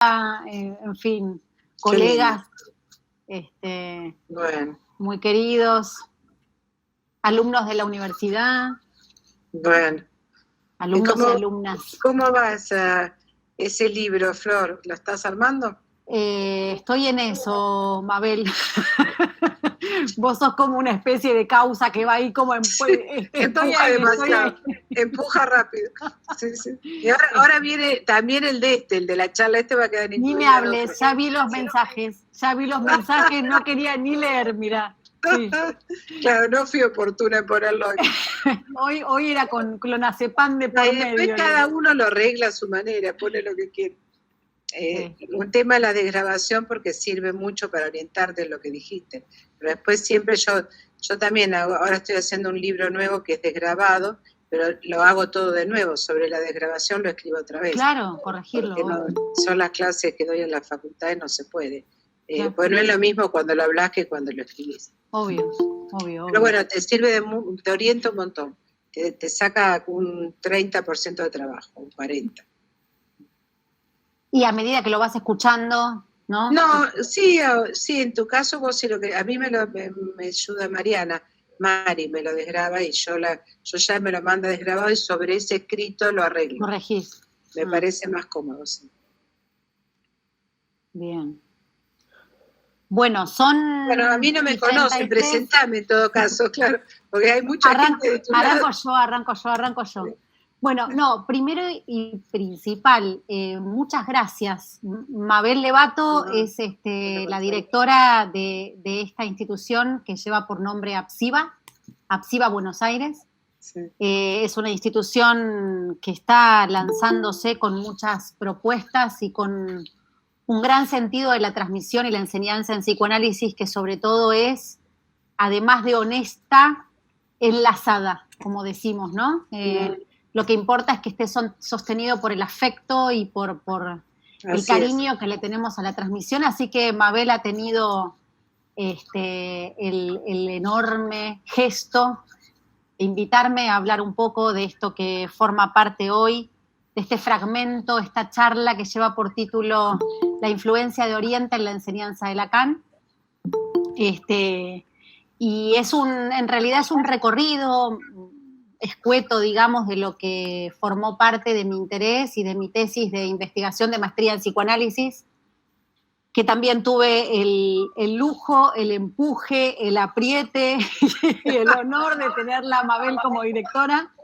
en fin, colegas, bueno, muy queridos, alumnos de la universidad, bueno. alumnos y alumnas. ¿Cómo va ese libro, Flor? ¿Lo estás armando? Estoy en eso, Mabel. Vos sos como una especie de causa que va ahí como Empuja demasiado, empuja rápido. Sí, sí. Y ahora viene también el de la charla, va a quedar incluido. Ni me hables, ya vi los mensajes, no quería ni leer, mira. Sí. Claro, no fui oportuna en ponerlo hoy. Hoy era con clonazepam de por medio. Después cada uno lo arregla a su manera, pone lo que quiere. Un tema es la desgrabación porque sirve mucho para orientarte en lo que dijiste, pero después siempre yo también ahora estoy haciendo un libro nuevo que es desgrabado, pero lo hago todo de nuevo, sobre la desgrabación lo escribo otra vez. Claro, corregirlo. Porque son las clases que doy en la facultad y no se puede. Claro. Pues no es lo mismo cuando lo hablas que cuando lo escribís. Obvio. Pero bueno, te sirve, te orienta un montón, te saca un 30% de trabajo, un 40%. Y a medida que lo vas escuchando, ¿no? No, sí, en tu caso vos sí a mí me ayuda Mari me lo desgraba y yo ya me lo manda desgrabado y sobre ese escrito lo arreglo. Corregís. Me parece más cómodo, sí. Bien. Bueno, Bueno, a mí no me conocen, presentame en todo caso, claro, porque hay mucha gente de tu lado. Arranco yo. Bueno, no, primero y principal, muchas gracias. Mabel Levato es la directora de esta institución que lleva por nombre APSIVA Buenos Aires. Sí. Es una institución que está lanzándose con muchas propuestas y con un gran sentido de la transmisión y la enseñanza en psicoanálisis, que sobre todo es, además de honesta, enlazada, como decimos, ¿no? Lo que importa es que esté sostenido por el afecto y por el cariño que le tenemos a la transmisión. Así que Mabel ha tenido el enorme gesto de invitarme a hablar un poco de esto que forma parte hoy, de este fragmento, esta charla que lleva por título La influencia de Oriente en la enseñanza de Lacan. Y en realidad es un recorrido escueto, digamos, de lo que formó parte de mi interés y de mi tesis de investigación de maestría en psicoanálisis, que también tuve el lujo, el empuje, el apriete y el honor de tenerla a Mabel como directora.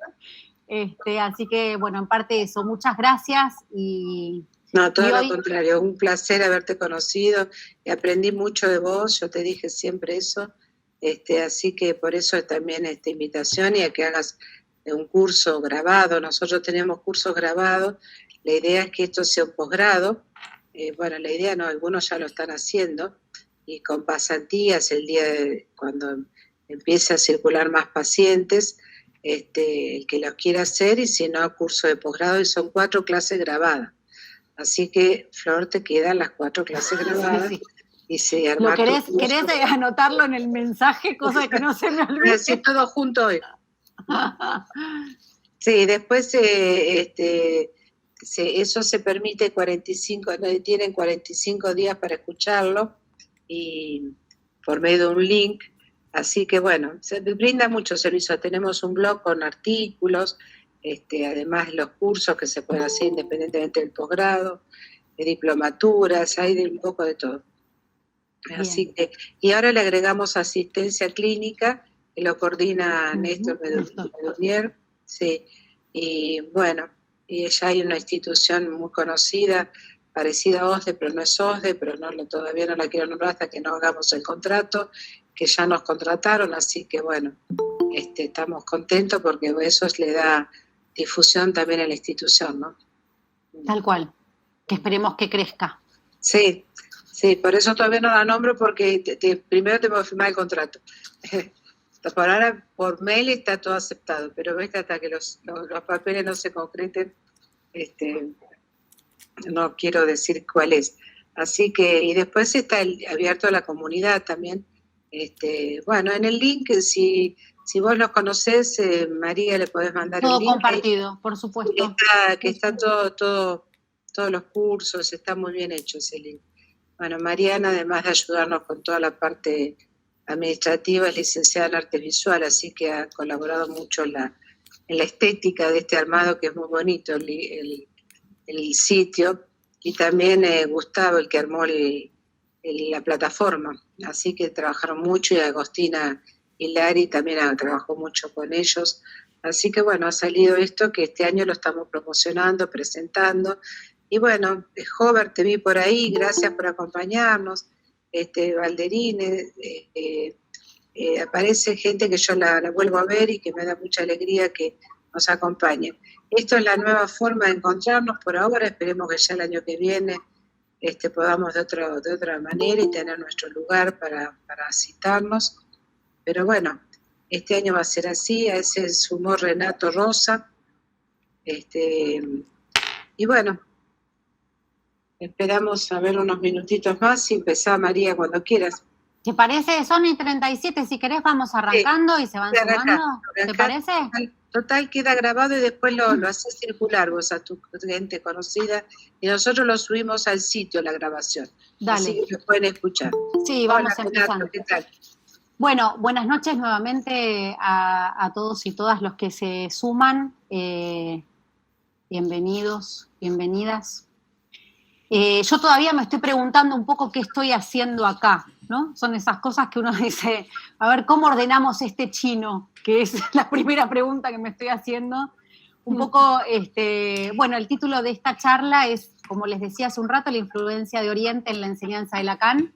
Así que, bueno, en parte eso, muchas gracias. No, todo lo contrario, un placer haberte conocido y aprendí mucho de vos, yo te dije siempre eso. Así que por eso también esta invitación y a que hagas un curso grabado. Nosotros tenemos cursos grabados, la idea es que esto sea un posgrado, bueno, la idea no, algunos ya lo están haciendo, y con pasantías el día cuando empiece a circular más pacientes, el que lo quiera hacer, y si no, curso de posgrado, y son 4 clases grabadas. Así que, Flor, te quedan las 4 clases grabadas. Sí. Y si ¿Lo querés anotarlo en el mensaje, cosa que no se me olvide? Así todo junto hoy. Sí, después eso se permite 45, tienen 45 días para escucharlo y por medio de un link. Así que bueno, se brinda mucho servicio. Tenemos un blog con artículos, además los cursos que se pueden hacer independientemente del posgrado, de diplomaturas, hay un poco de todo. Bien. Así que, y ahora le agregamos asistencia clínica, que lo coordina Néstor Medunier, sí, y bueno, y ya hay una institución muy conocida, parecida a OSDE, pero no es OSDE, pero todavía no la quiero nombrar hasta que no hagamos el contrato, que ya nos contrataron, así que bueno, estamos contentos porque eso le da difusión también a la institución, ¿no? Tal cual, que esperemos que crezca. Sí, por eso todavía no la nombro porque primero tengo que firmar el contrato. Por ahora, por mail está todo aceptado, pero ves que hasta que los papeles no se concreten, no quiero decir cuál es. Así que, y después está abierto a la comunidad también. Bueno, en el link, si vos los conocés, María, le podés mandar todo el link. Todo compartido, por supuesto. Que está todo todos los cursos, está muy bien hecho ese link. Bueno, Mariana, además de ayudarnos con toda la parte administrativa, es licenciada en Artes Visuales, así que ha colaborado mucho en la estética de este armado, que es muy bonito, el sitio, y también Gustavo, el que armó la plataforma, así que trabajaron mucho, y Agostina Hilari también trabajó mucho con ellos, así que bueno, ha salido esto que este año lo estamos promocionando, presentando, y bueno, Hover, te vi por ahí, gracias por acompañarnos, Valderine, aparece gente que yo la vuelvo a ver y que me da mucha alegría que nos acompañen. Esto es la nueva forma de encontrarnos por ahora, esperemos que ya el año que viene podamos de otra manera y tener nuestro lugar para citarnos, pero bueno, este año va a ser así, a ese sumó Renato Rosa, y bueno, esperamos a ver unos minutitos más y empezá, María, cuando quieras. ¿Te parece? Son y 37, si querés vamos arrancando, sí, y se van sumando, ¿te parece? Total, queda grabado y después lo haces circular vos a tu gente conocida y nosotros lo subimos al sitio, la grabación. Dale. Así que lo pueden escuchar. Sí, vamos Hola, empezando. Renato, ¿qué tal? Bueno, buenas noches nuevamente a todos y todas los que se suman. Bienvenidos, bienvenidas. Yo todavía me estoy preguntando un poco qué estoy haciendo acá, ¿no? Son esas cosas que uno dice, a ver, ¿cómo ordenamos este chino? Que es la primera pregunta que me estoy haciendo. Un poco, bueno, el título de esta charla es, como les decía hace un rato, la influencia de Oriente en la enseñanza de Lacan.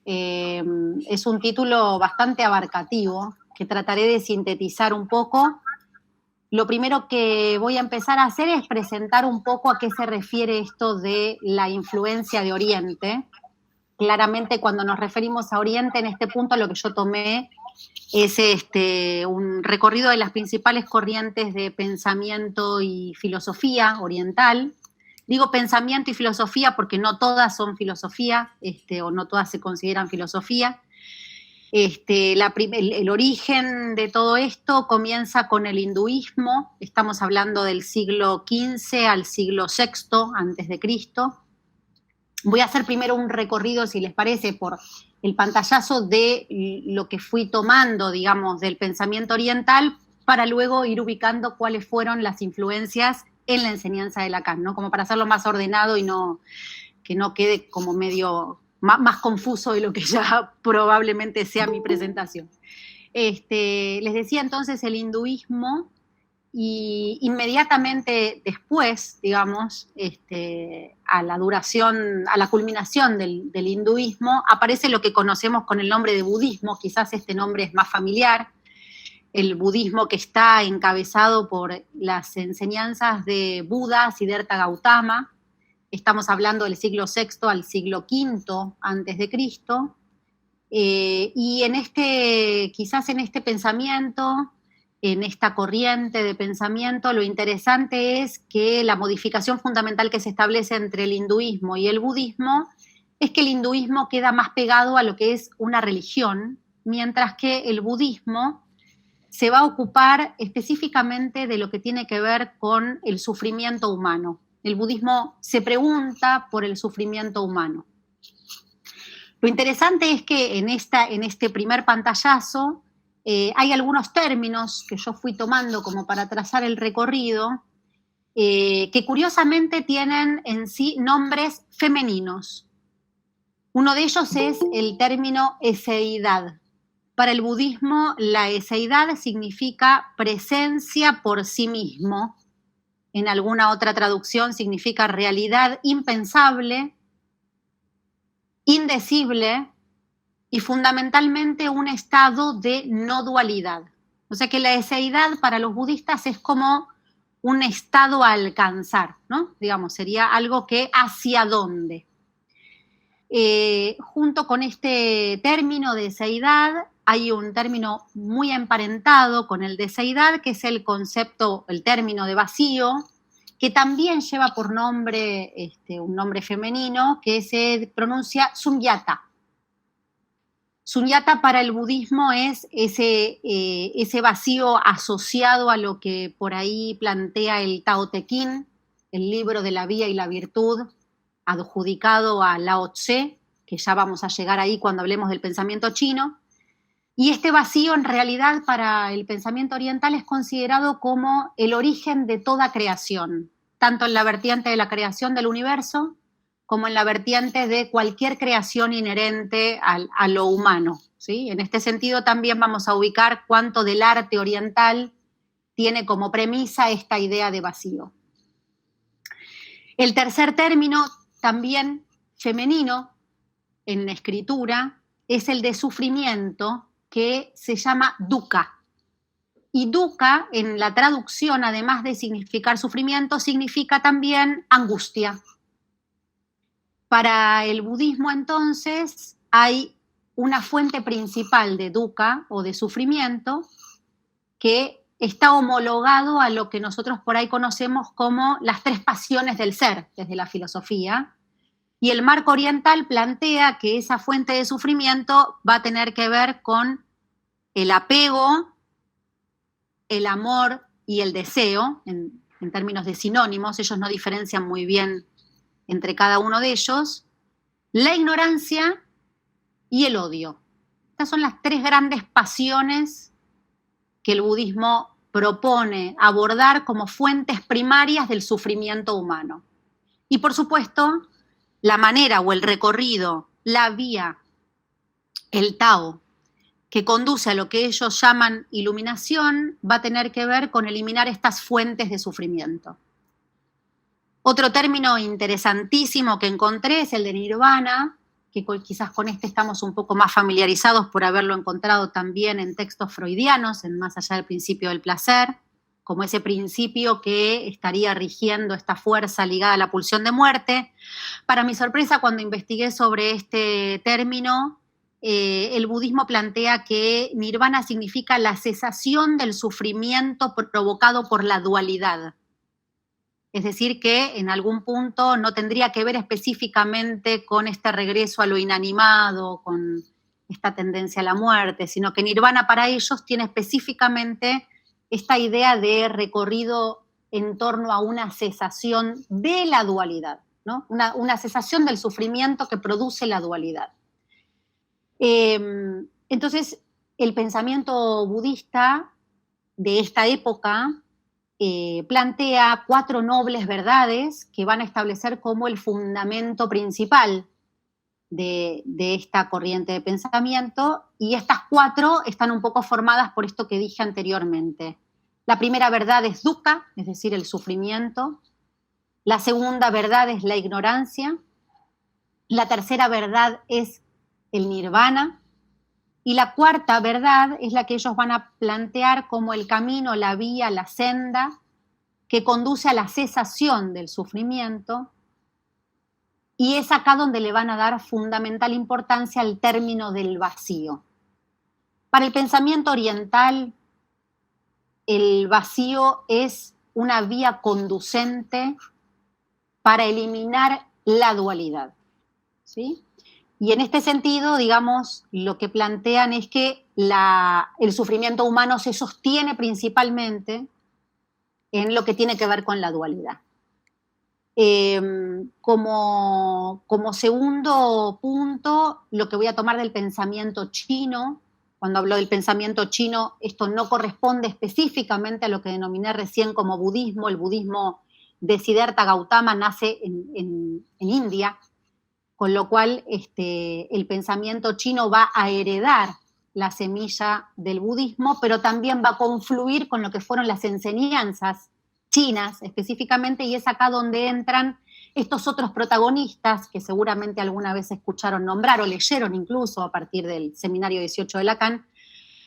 Es un título bastante abarcativo, que trataré de sintetizar un poco. Lo primero que voy a empezar a hacer es presentar un poco a qué se refiere esto de la influencia de Oriente. Claramente, cuando nos referimos a Oriente, en este punto lo que yo tomé es un recorrido de las principales corrientes de pensamiento y filosofía oriental. Digo pensamiento y filosofía porque no todas son filosofía, o no todas se consideran filosofía. El origen de todo esto comienza con el hinduismo, estamos hablando del siglo XV al siglo VI antes de Cristo. Voy a hacer primero un recorrido, si les parece, por el pantallazo de lo que fui tomando, digamos, del pensamiento oriental, para luego ir ubicando cuáles fueron las influencias en la enseñanza de Lacan, ¿no? Como para hacerlo más ordenado y que no quede como medio más confuso de lo que ya probablemente sea mi presentación. Les decía entonces el hinduismo, y inmediatamente después, digamos, a la culminación del hinduismo, aparece lo que conocemos con el nombre de budismo, quizás este nombre es más familiar, el budismo que está encabezado por las enseñanzas de Buda, Siddhartha Gautama. Estamos hablando del siglo VI al siglo V antes de Cristo, y quizás en este pensamiento, en esta corriente de pensamiento, lo interesante es que la modificación fundamental que se establece entre el hinduismo y el budismo es que el hinduismo queda más pegado a lo que es una religión, mientras que el budismo se va a ocupar específicamente de lo que tiene que ver con el sufrimiento humano. El budismo se pregunta por el sufrimiento humano. Lo interesante es que en este primer pantallazo hay algunos términos que yo fui tomando como para trazar el recorrido, que curiosamente tienen en sí nombres femeninos. Uno de ellos es el término eseidad. Para el budismo, la eseidad significa presencia por sí mismo. En alguna otra traducción significa realidad impensable, indecible y fundamentalmente un estado de no dualidad. O sea que la eseidad para los budistas es como un estado a alcanzar, ¿no? Digamos, sería algo que hacia dónde. Junto con este término de eseidad hay un término muy emparentado con el de eseidad, que es el término de vacío, que también lleva por nombre un nombre femenino que se pronuncia sunyata. Sunyata para el budismo es ese vacío asociado a lo que por ahí plantea el Tao Te Ching, el libro de la vía y la virtud, adjudicado a Lao Tse, que ya vamos a llegar ahí cuando hablemos del pensamiento chino. Y este vacío, en realidad, para el pensamiento oriental es considerado como el origen de toda creación, tanto en la vertiente de la creación del universo como en la vertiente de cualquier creación inherente a lo humano, ¿sí? En este sentido también vamos a ubicar cuánto del arte oriental tiene como premisa esta idea de vacío. El tercer término, también femenino en la escritura, es el de sufrimiento, que se llama dukkha. Y dukkha, en la traducción, además de significar sufrimiento, significa también angustia. Para el budismo, entonces, hay una fuente principal de dukkha o de sufrimiento que está homologado a lo que nosotros por ahí conocemos como las tres pasiones del ser, desde la filosofía. Y el marco oriental plantea que esa fuente de sufrimiento va a tener que ver con el apego, el amor y el deseo, en términos de sinónimos. Ellos no diferencian muy bien entre cada uno de ellos, la ignorancia y el odio. Estas son las tres grandes pasiones que el budismo propone abordar como fuentes primarias del sufrimiento humano. Y por supuesto, la manera o el recorrido, la vía, el Tao, que conduce a lo que ellos llaman iluminación, va a tener que ver con eliminar estas fuentes de sufrimiento. Otro término interesantísimo que encontré es el de nirvana, que quizás con este estamos un poco más familiarizados por haberlo encontrado también en textos freudianos, en Más allá del principio del placer, como ese principio que estaría rigiendo esta fuerza ligada a la pulsión de muerte. Para mi sorpresa, cuando investigué sobre este término, el budismo plantea que nirvana significa la cesación del sufrimiento provocado por la dualidad. Es decir, que en algún punto no tendría que ver específicamente con este regreso a lo inanimado, con esta tendencia a la muerte, sino que nirvana para ellos tiene específicamente esta idea de recorrido en torno a una cesación de la dualidad, ¿no? Una cesación del sufrimiento que produce la dualidad. Entonces, el pensamiento budista de esta época plantea 4 nobles verdades que van a establecer como el fundamento principal de esta corriente de pensamiento, y estas 4 están un poco formadas por esto que dije anteriormente. La primera verdad es dukkha, es decir, el sufrimiento. La segunda verdad es la ignorancia. La tercera verdad es el nirvana. Y la cuarta verdad es la que ellos van a plantear como el camino, la vía, la senda que conduce a la cesación del sufrimiento, y es acá donde le van a dar fundamental importancia al término del vacío. Para el pensamiento oriental, el vacío es una vía conducente para eliminar la dualidad, ¿sí? Y en este sentido, digamos, lo que plantean es que el sufrimiento humano se sostiene principalmente en lo que tiene que ver con la dualidad. Como segundo punto, lo que voy a tomar del pensamiento chino. Cuando hablo del pensamiento chino, esto no corresponde específicamente a lo que denominé recién como budismo. El budismo de Siddhartha Gautama nace en India, con lo cual el pensamiento chino va a heredar la semilla del budismo, pero también va a confluir con lo que fueron las enseñanzas chinas específicamente, y es acá donde entran estos otros protagonistas que seguramente alguna vez escucharon nombrar o leyeron incluso a partir del Seminario 18 de Lacan.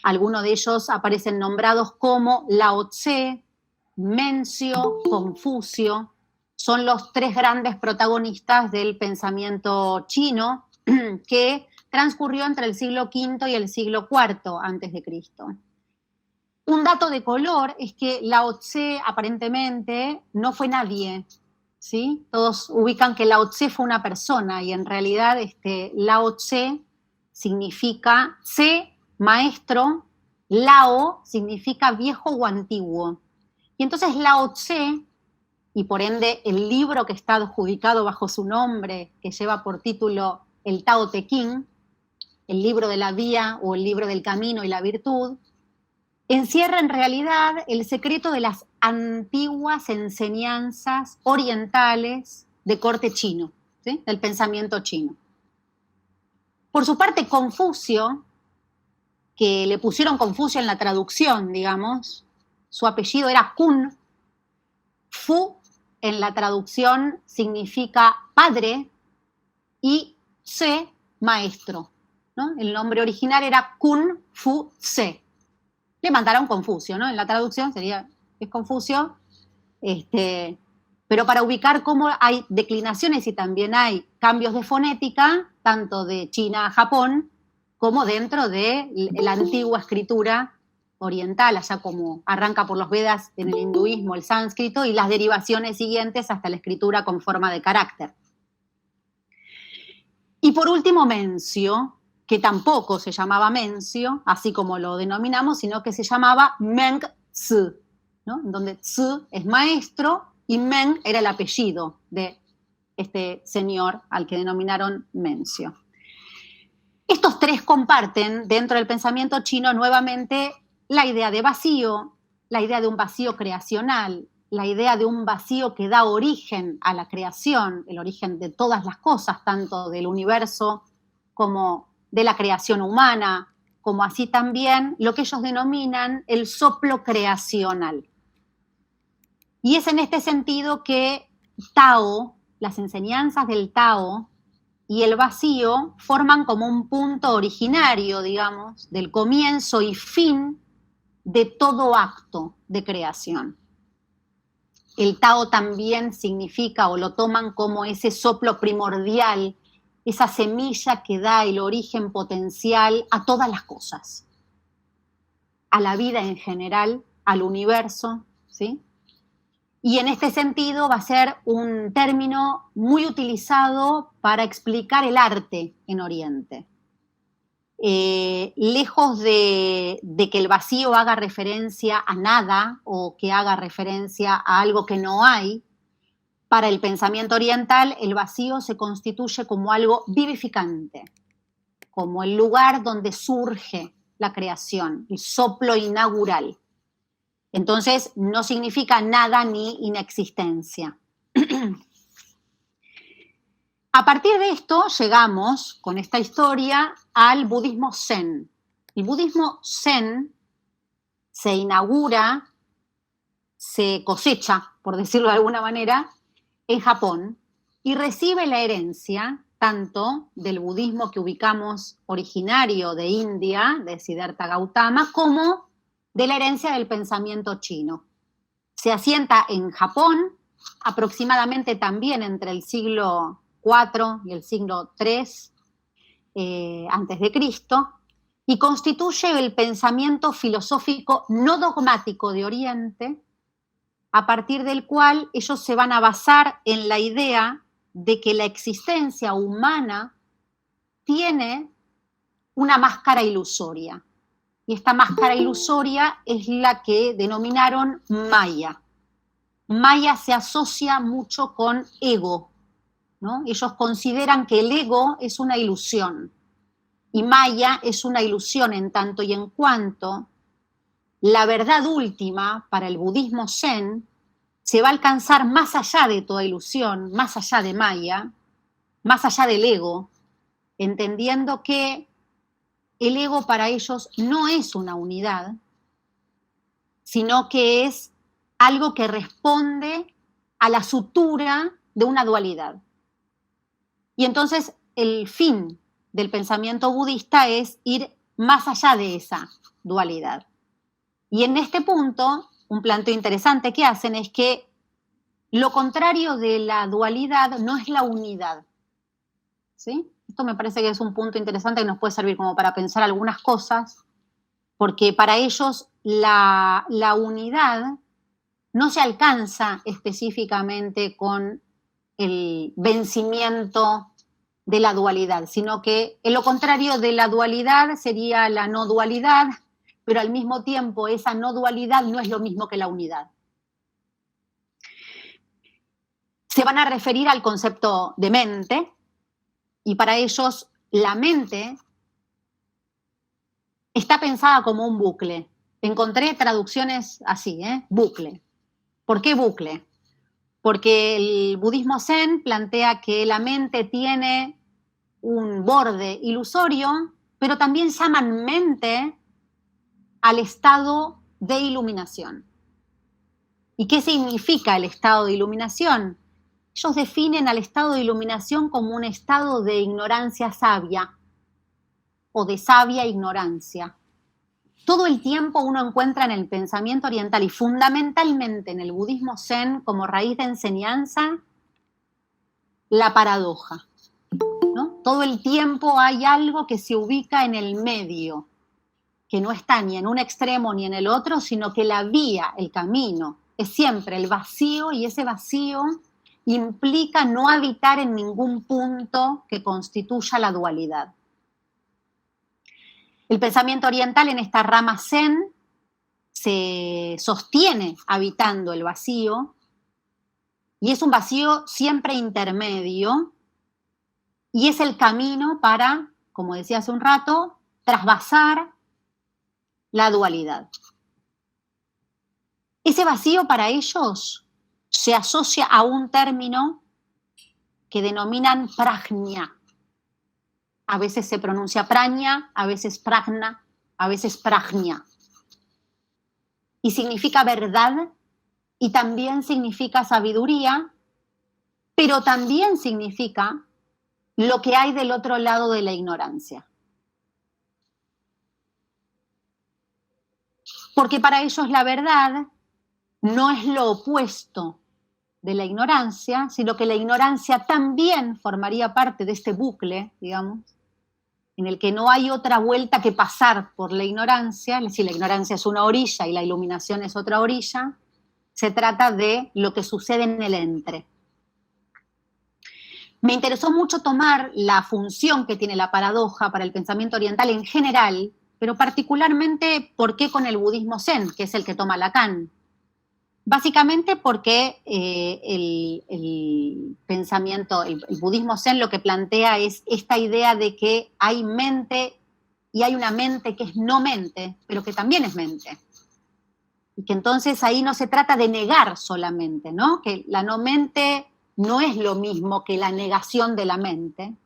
Algunos de ellos aparecen nombrados como Lao Tse, Mencio, Confucio. Son los 3 grandes protagonistas del pensamiento chino que transcurrió entre el siglo V y el siglo IV antes de Cristo. Un dato de color es que Lao Tse aparentemente no fue nadie, ¿sí? Todos ubican que Lao Tse fue una persona, y en realidad Lao Tse significa Tse, maestro, Lao significa viejo o antiguo. Y entonces Lao Tse y por ende el libro que está adjudicado bajo su nombre, que lleva por título el Tao Te Ching, el libro de la vía o el libro del camino y la virtud, encierra en realidad el secreto de las antiguas enseñanzas orientales de corte chino, ¿sí? Del pensamiento chino. Por su parte, Confucio, que le pusieron Confucio en la traducción, digamos, su apellido era Kun. Fu en la traducción significa padre y Tse, maestro, ¿no? El nombre original era Kun Fu Tse. Le mandaron Confucio, ¿no? En la traducción sería, es Confucio, pero para ubicar cómo hay declinaciones y también hay cambios de fonética, tanto de China a Japón, como dentro de la antigua escritura oriental, allá como arranca por los Vedas en el hinduismo, el sánscrito, y las derivaciones siguientes hasta la escritura con forma de carácter. Y por último, Mencio, que tampoco se llamaba Mencio, así como lo denominamos, sino que se llamaba Meng Tzu, ¿no? En donde Tzu es maestro y Meng era el apellido de este señor al que denominaron Mencio. Estos tres comparten dentro del pensamiento chino nuevamente la idea de vacío, la idea de un vacío creacional, la idea de un vacío que da origen a la creación, el origen de todas las cosas, tanto del universo como de la creación humana, como así también lo que ellos denominan el soplo creacional. Y es en este sentido que Tao, las enseñanzas del Tao y el vacío forman como un punto originario, digamos, del comienzo y fin de todo acto de creación. El Tao también significa, o lo toman como ese soplo primordial, esa semilla que da el origen potencial a todas las cosas, a la vida en general, al universo, ¿sí? Y en este sentido va a ser un término muy utilizado para explicar el arte en Oriente. Lejos de que el vacío haga referencia a nada o que haga referencia a algo que no hay, para el pensamiento oriental el vacío se constituye como algo vivificante, como el lugar donde surge la creación, el soplo inaugural. Entonces no significa nada ni inexistencia. A partir de esto llegamos, con esta historia, al budismo Zen. El budismo Zen se inaugura, se cosecha, por decirlo de alguna manera, en Japón y recibe la herencia tanto del budismo que ubicamos originario de India, de Siddhartha Gautama, como de la herencia del pensamiento chino. Se asienta en Japón, aproximadamente también entre el siglo IV y el siglo III antes de Cristo, y constituye el pensamiento filosófico no dogmático de Oriente, a partir del cual ellos se van a basar en la idea de que la existencia humana tiene una máscara ilusoria. Y esta máscara ilusoria es la que denominaron Maya. Maya se asocia mucho con ego, ¿no? Ellos consideran que el ego es una ilusión y Maya es una ilusión en tanto y en cuanto la verdad última para el budismo Zen se va a alcanzar más allá de toda ilusión, más allá de Maya, más allá del ego, entendiendo que el ego para ellos no es una unidad, sino que es algo que responde a la sutura de una dualidad. Y entonces el fin del pensamiento budista es ir más allá de esa dualidad. Y en este punto, un planteo interesante que hacen es que lo contrario de la dualidad no es la unidad, ¿sí? Esto me parece que es un punto interesante que nos puede servir como para pensar algunas cosas, porque para ellos la unidad no se alcanza específicamente con el vencimiento de la dualidad, sino que en lo contrario de la dualidad sería la no dualidad, pero al mismo tiempo esa no dualidad no es lo mismo que la unidad. se van a referir al concepto de mente, y para ellos la mente está pensada como un bucle. Encontré traducciones así, bucle. ¿Por qué bucle? Porque el budismo zen plantea que la mente tiene un borde ilusorio, pero también llaman mente al estado de iluminación. ¿Y qué significa el estado de iluminación? Ellos definen al estado de iluminación como un estado de ignorancia sabia o de sabia ignorancia. Todo el tiempo uno encuentra en el pensamiento oriental y fundamentalmente en el budismo zen como raíz de enseñanza la paradoja, ¿no? Todo el tiempo hay algo que se ubica en el medio, que no está ni en un extremo ni en el otro, sino que la vía, el camino, es siempre el vacío, y ese vacío implica no habitar en ningún punto que constituya la dualidad. El pensamiento oriental en esta rama zen se sostiene habitando el vacío, y es un vacío siempre intermedio, y es el camino para, como decía hace un rato, trasvasar la dualidad. Ese vacío para ellos se asocia a un término que denominan prajna. A veces se pronuncia praña, a veces prajna, a veces prajna. Y significa verdad, y también significa sabiduría, pero también significa lo que hay del otro lado de la ignorancia. Porque para ellos la verdad no es lo opuesto de la ignorancia, sino que la ignorancia también formaría parte de este bucle, digamos, en el que no hay otra vuelta que pasar por la ignorancia. Es decir, la ignorancia es una orilla y la iluminación es otra orilla. Se trata de lo que sucede en el entre. Me interesó mucho tomar la función que tiene la paradoja para el pensamiento oriental en general, pero particularmente por qué con el budismo zen, que es el que toma Lacan. Básicamente porque el pensamiento, el budismo zen lo que plantea es esta idea de que hay mente y hay una mente que es no mente, pero que también es mente. Y que entonces ahí no se trata de negar solamente, ¿no? Que la no mente no es lo mismo que la negación de la mente,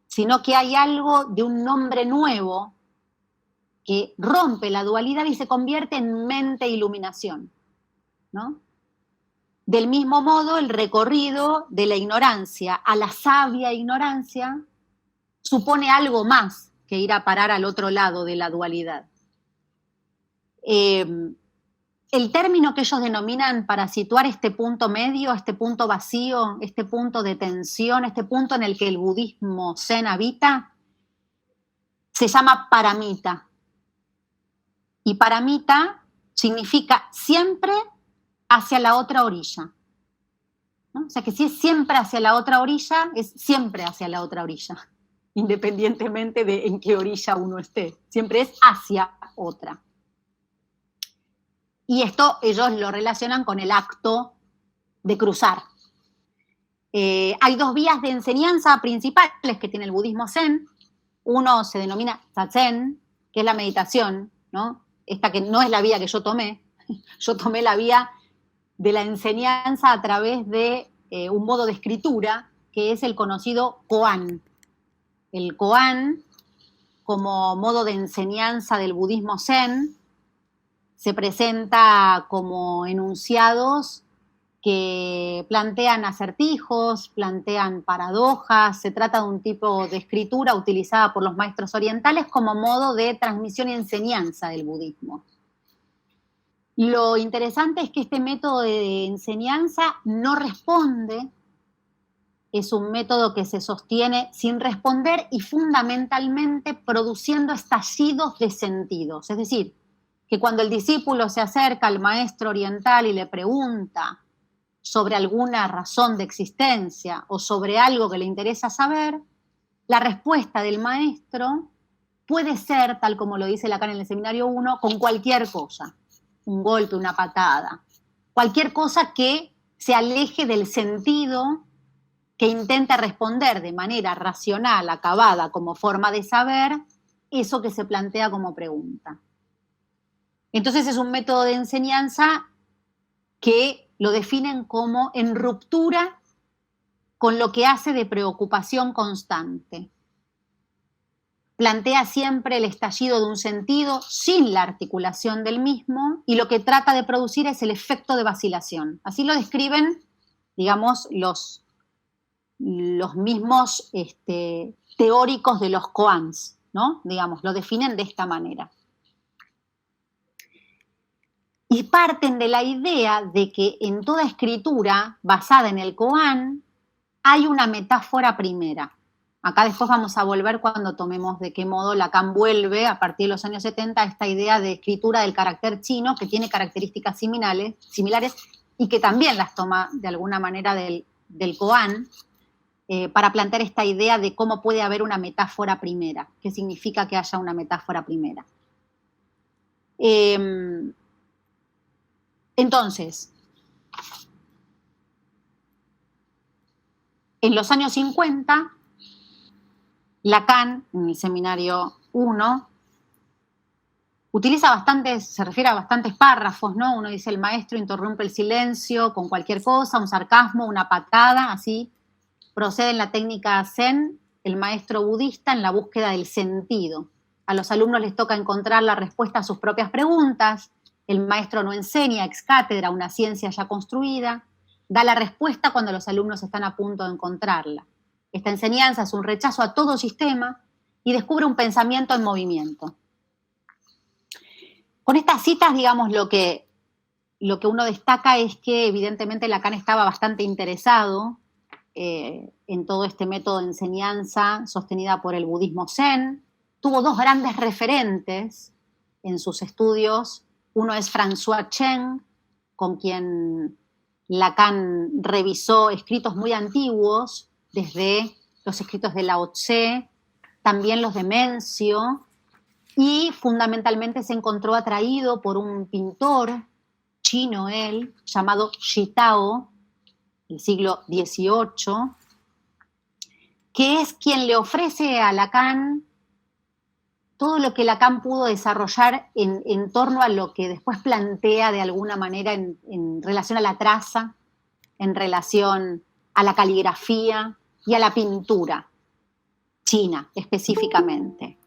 sino que hay algo de un nombre nuevo que rompe la dualidad y se convierte en mente-iluminación, ¿no? Del mismo modo, el recorrido de la ignorancia a la sabia ignorancia supone algo más que ir a parar al otro lado de la dualidad. El término que ellos denominan para situar este punto medio, este punto vacío, este punto de tensión, este punto en el que el budismo zen habita, se llama paramita. Y paramita significa siempre hacia la otra orilla, ¿no? O sea que si es siempre hacia la otra orilla, es siempre hacia la otra orilla, independientemente de en qué orilla uno esté. Siempre es hacia otra. Y esto ellos lo relacionan con el acto de cruzar. Hay dos vías de enseñanza principales que tiene el budismo zen. Uno se denomina zazen, que es la meditación, ¿no? Esta que no es la vía que yo tomé. Yo tomé la vía de la enseñanza a través de un modo de escritura, que es el conocido koan. El koan, como modo de enseñanza del budismo zen, se presenta como enunciados que plantean acertijos, plantean paradojas. Se trata de un tipo de escritura utilizada por los maestros orientales como modo de transmisión y enseñanza del budismo. Lo interesante es que este método de enseñanza no responde, es un método que se sostiene sin responder y fundamentalmente produciendo estallidos de sentidos. Es decir, que cuando el discípulo se acerca al maestro oriental y le pregunta sobre alguna razón de existencia o sobre algo que le interesa saber, la respuesta del maestro puede ser, tal como lo dice Lacan en el Seminario 1, con cualquier cosa. Un golpe, una patada, cualquier cosa que se aleje del sentido, que intenta responder de manera racional, acabada, como forma de saber, eso que se plantea como pregunta. Entonces es un método de enseñanza que lo definen como en ruptura con lo que hace de preocupación constante. Plantea siempre el estallido de un sentido sin la articulación del mismo, y lo que trata de producir es el efecto de vacilación. Así lo describen, digamos, los mismos teóricos de los koans, ¿no? Digamos, lo definen de esta manera. Y parten de la idea de que en toda escritura basada en el koan hay una metáfora primera. Acá después vamos a volver cuando tomemos de qué modo Lacan vuelve a partir de los años 70 a esta idea de escritura del carácter chino, que tiene características similares y que también las toma de alguna manera del koan, para plantear esta idea de cómo puede haber una metáfora primera, qué significa que haya una metáfora primera. Entonces, en los años 50, Lacan, en el seminario 1, utiliza se refiere a bastantes párrafos, ¿no? Uno dice, el maestro interrumpe el silencio con cualquier cosa, un sarcasmo, una patada, así. Procede en la técnica Zen, el maestro budista, en la búsqueda del sentido. A los alumnos les toca encontrar la respuesta a sus propias preguntas. El maestro no enseña ex cátedra una ciencia ya construida, da la respuesta cuando los alumnos están a punto de encontrarla. Esta enseñanza es un rechazo a todo sistema y descubre un pensamiento en movimiento. Con estas citas, digamos, lo que uno destaca es que evidentemente Lacan estaba bastante interesado en todo este método de enseñanza sostenida por el budismo zen. Tuvo dos grandes referentes en sus estudios. Uno es François Chen, con quien Lacan revisó escritos muy antiguos, desde los escritos de Lao Tse, también los de Mencio, y fundamentalmente se encontró atraído por un pintor chino, él, llamado Shitao, del siglo XVIII, que es quien le ofrece a Lacan todo lo que Lacan pudo desarrollar en torno a lo que después plantea de alguna manera en relación a la traza, en relación a la caligrafía y a la pintura china específicamente.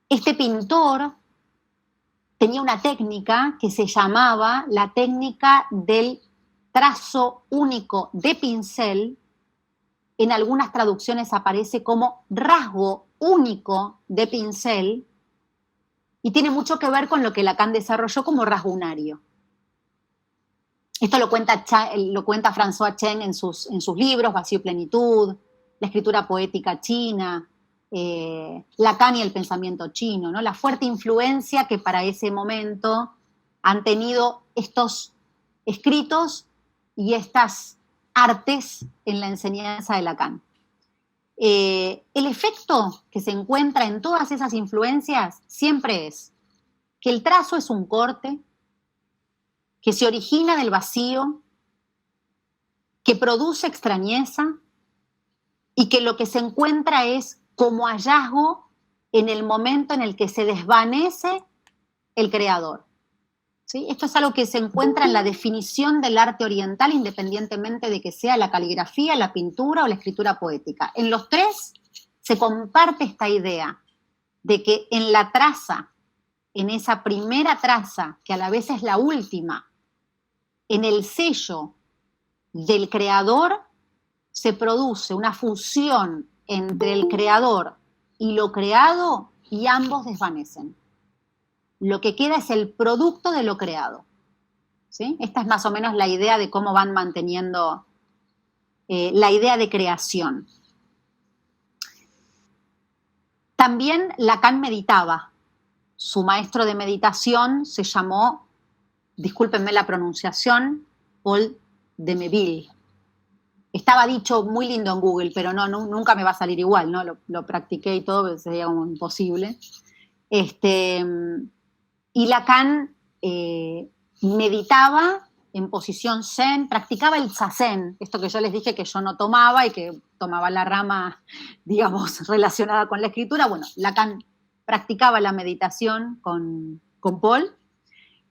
Este pintor tenía una técnica que se llamaba la técnica del trazo único de pincel. En algunas traducciones aparece como rasgo único de pincel y tiene mucho que ver con lo que Lacan desarrolló como rasgo unario. Esto lo cuenta François Chen en sus libros, Vacío y Plenitud, la escritura poética china, Lacan y el pensamiento chino, ¿no? La fuerte influencia que para ese momento han tenido estos escritos y estas artes en la enseñanza de Lacan. El efecto que se encuentra en todas esas influencias siempre es que el trazo es un corte, que se origina del vacío, que produce extrañeza y que lo que se encuentra es como hallazgo en el momento en el que se desvanece el creador. ¿Sí? Esto es algo que se encuentra en la definición del arte oriental, independientemente de que sea la caligrafía, la pintura o la escritura poética. En los tres se comparte esta idea de que en la traza, en esa primera traza, que a la vez es la última, en el sello del creador, se produce una fusión entre el creador y lo creado y ambos desvanecen. Lo que queda es el producto de lo creado. ¿Sí? Esta es más o menos la idea de cómo van manteniendo la idea de creación. También Lacan meditaba. Su maestro de meditación se llamó, discúlpenme la pronunciación, Paul de Meville. Estaba dicho muy lindo en Google, pero nunca me va a salir igual, ¿no? Lo practiqué y todo, pero sería como imposible. Y Lacan meditaba en posición zen, practicaba el zazen, esto que yo les dije que yo no tomaba y que tomaba la rama, digamos, relacionada con la escritura. Bueno, Lacan practicaba la meditación con Paul,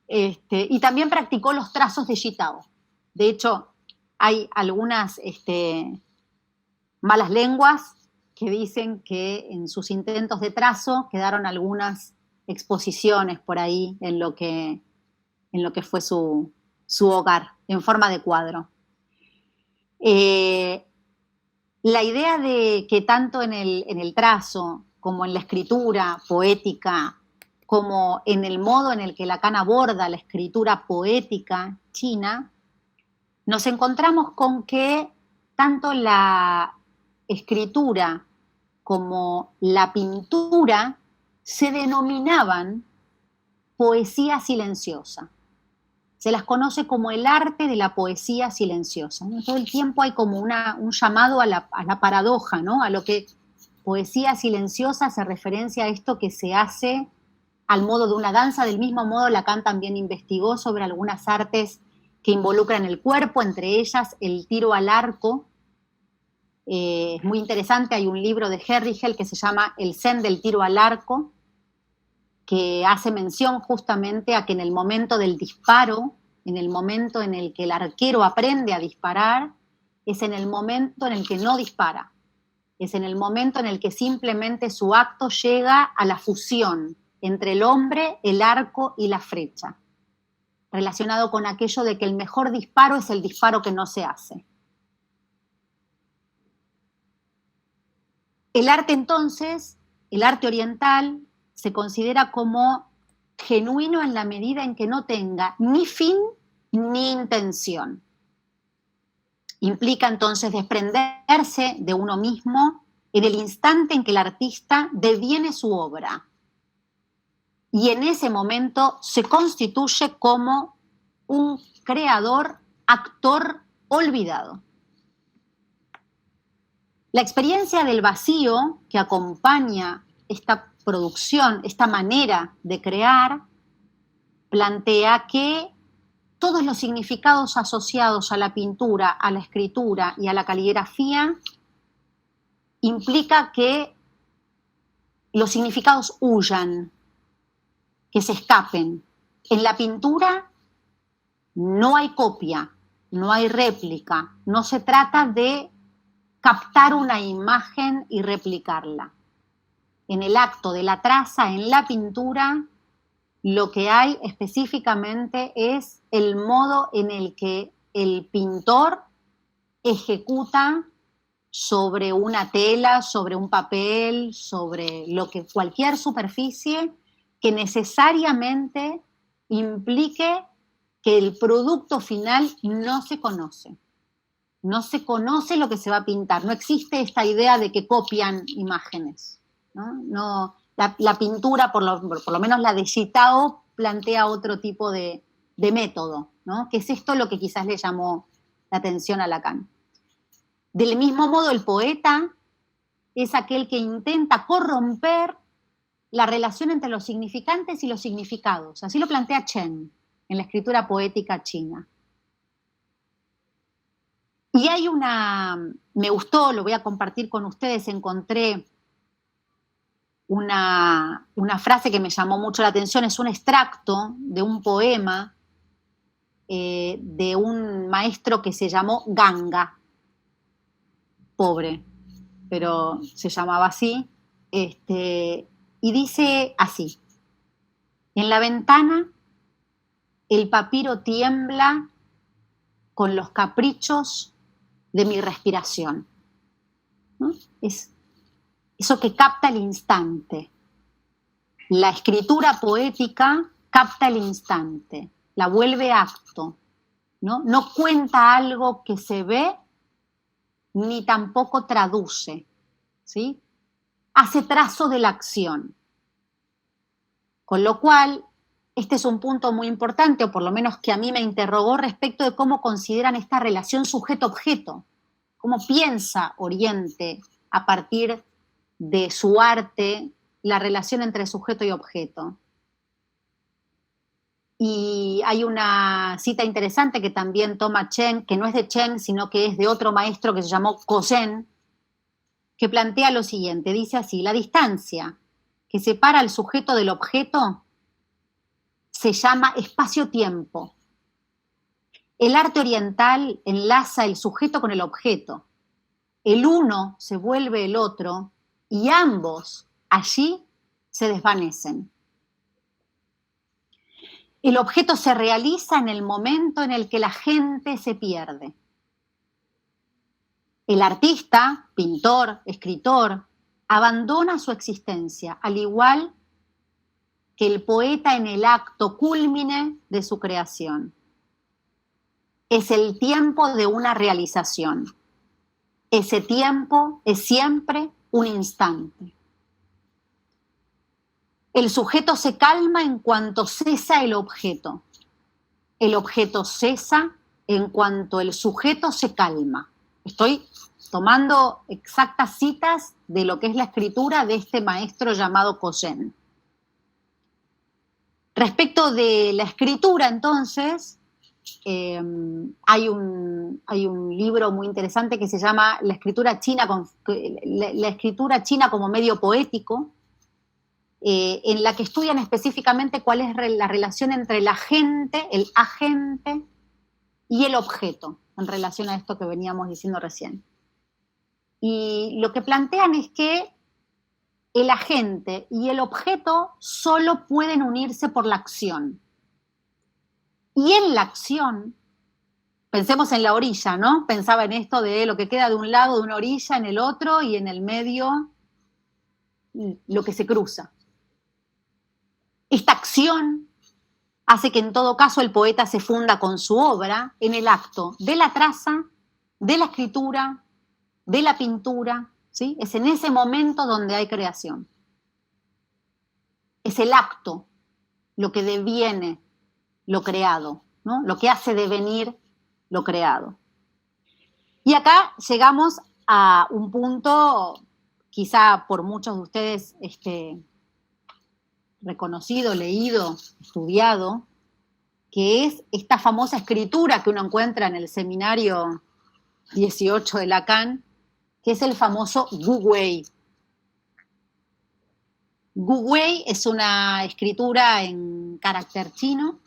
y también practicó los trazos de Gitao. De hecho, hay algunas malas lenguas que dicen que en sus intentos de trazo quedaron algunas exposiciones por ahí en lo que fue su hogar, en forma de cuadro. La idea de que tanto en el trazo como en la escritura poética, como en el modo en el que Lacan aborda la escritura poética china, nos encontramos con que tanto la escritura como la pintura se denominaban poesía silenciosa. Se las conoce como el arte de la poesía silenciosa, ¿no? Todo el tiempo hay como un llamado a la paradoja, ¿no? A lo que poesía silenciosa hace referencia a esto que se hace al modo de una danza. Del mismo modo, Lacan también investigó sobre algunas artes que involucran el cuerpo, entre ellas el tiro al arco. Es muy interesante, hay un libro de Herrigel que se llama El Zen del tiro al arco, que hace mención justamente a que en el momento del disparo, en el momento en el que el arquero aprende a disparar, es en el momento en el que no dispara, es en el momento en el que simplemente su acto llega a la fusión entre el hombre, el arco y la flecha, relacionado con aquello de que el mejor disparo es el disparo que no se hace. El arte entonces, el arte oriental, se considera como genuino en la medida en que no tenga ni fin ni intención. Implica entonces desprenderse de uno mismo en el instante en que el artista deviene su obra. Y en ese momento se constituye como un creador, actor olvidado. La experiencia del vacío que acompaña esta producción, esta manera de crear, plantea que todos los significados asociados a la pintura, a la escritura y a la caligrafía implica que los significados huyan, que se escapen. En la pintura no hay copia, no hay réplica, no se trata de captar una imagen y replicarla. En el acto de la traza, en la pintura, lo que hay específicamente es el modo en el que el pintor ejecuta sobre una tela, sobre un papel, sobre cualquier superficie que necesariamente implique que el producto final no se conoce. No se conoce lo que se va a pintar. No existe esta idea de que copian imágenes, ¿no? La pintura, por lo menos la de Gitao, plantea otro tipo de método, ¿no? Que es esto lo que quizás le llamó la atención a Lacan. Del mismo modo, el poeta es aquel que intenta corromper la relación entre los significantes y los significados. Así lo plantea Chen en la escritura poética china. Y hay me gustó, lo voy a compartir con ustedes, encontré una frase que me llamó mucho la atención, es un extracto de un poema de un maestro que se llamó Ganga, pobre, pero se llamaba así, y dice así: en la ventana el papiro tiembla con los caprichos de mi respiración, ¿no? Es eso que capta el instante. La escritura poética capta el instante, la vuelve acto, ¿no? No cuenta algo que se ve, ni tampoco traduce, ¿sí? Hace trazo de la acción. Con lo cual, este es un punto muy importante, o por lo menos que a mí me interrogó respecto de cómo consideran esta relación sujeto-objeto, cómo piensa Oriente a partir de su arte la relación entre sujeto y objeto. Y hay una cita interesante que también toma Chen, que no es de Chen, sino que es de otro maestro que se llamó Kozen, que plantea lo siguiente, dice así: la distancia que separa al sujeto del objeto se llama espacio-tiempo. El arte oriental enlaza el sujeto con el objeto. El uno se vuelve el otro y ambos allí se desvanecen. El objeto se realiza en el momento en el que la gente se pierde. El artista, pintor, escritor, abandona su existencia, al igual que el poeta en el acto cúlmine de su creación. Es el tiempo de una realización. Ese tiempo es siempre un instante. El sujeto se calma en cuanto cesa el objeto. El objeto cesa en cuanto el sujeto se calma. Estoy tomando exactas citas de lo que es la escritura de este maestro llamado Kozen. Respecto de la escritura, entonces, hay un libro muy interesante que se llama La escritura china como medio poético, en la que estudian específicamente cuál es la relación entre el agente y el objeto, en relación a esto que veníamos diciendo recién. Y lo que plantean es que el agente y el objeto solo pueden unirse por la acción. Y en la acción, pensemos en la orilla, ¿no? Pensaba en esto de lo que queda de un lado de una orilla, en el otro, y en el medio lo que se cruza. Esta acción hace que en todo caso el poeta se funda con su obra en el acto de la traza, de la escritura, de la pintura, ¿sí? Es en ese momento donde hay creación. Es el acto lo que deviene lo creado, ¿no? Lo que hace devenir lo creado. Y acá llegamos a un punto, quizá por muchos de ustedes reconocido, leído, estudiado, que es esta famosa escritura que uno encuentra en el seminario 18 de Lacan, que es el famoso Wu Wei. Wu Wei es una escritura en carácter chino.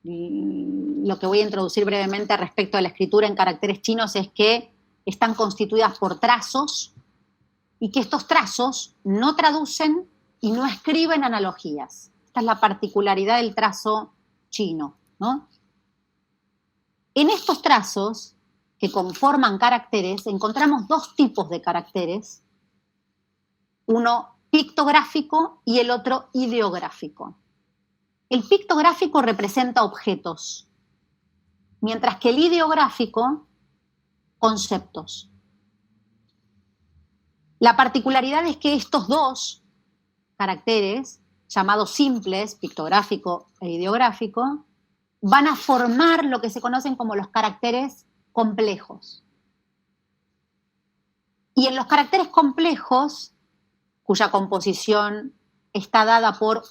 Lo que voy a introducir brevemente respecto a la escritura en caracteres chinos es que están constituidas por trazos y que estos trazos no traducen y no escriben analogías. Esta es la particularidad del trazo chino, ¿no? En estos trazos que conforman caracteres encontramos dos tipos de caracteres, uno pictográfico y el otro ideográfico. El pictográfico representa objetos, mientras que el ideográfico, conceptos. La particularidad es que estos dos caracteres, llamados simples, pictográfico e ideográfico, van a formar lo que se conocen como los caracteres complejos. Y en los caracteres complejos, cuya composición está dada por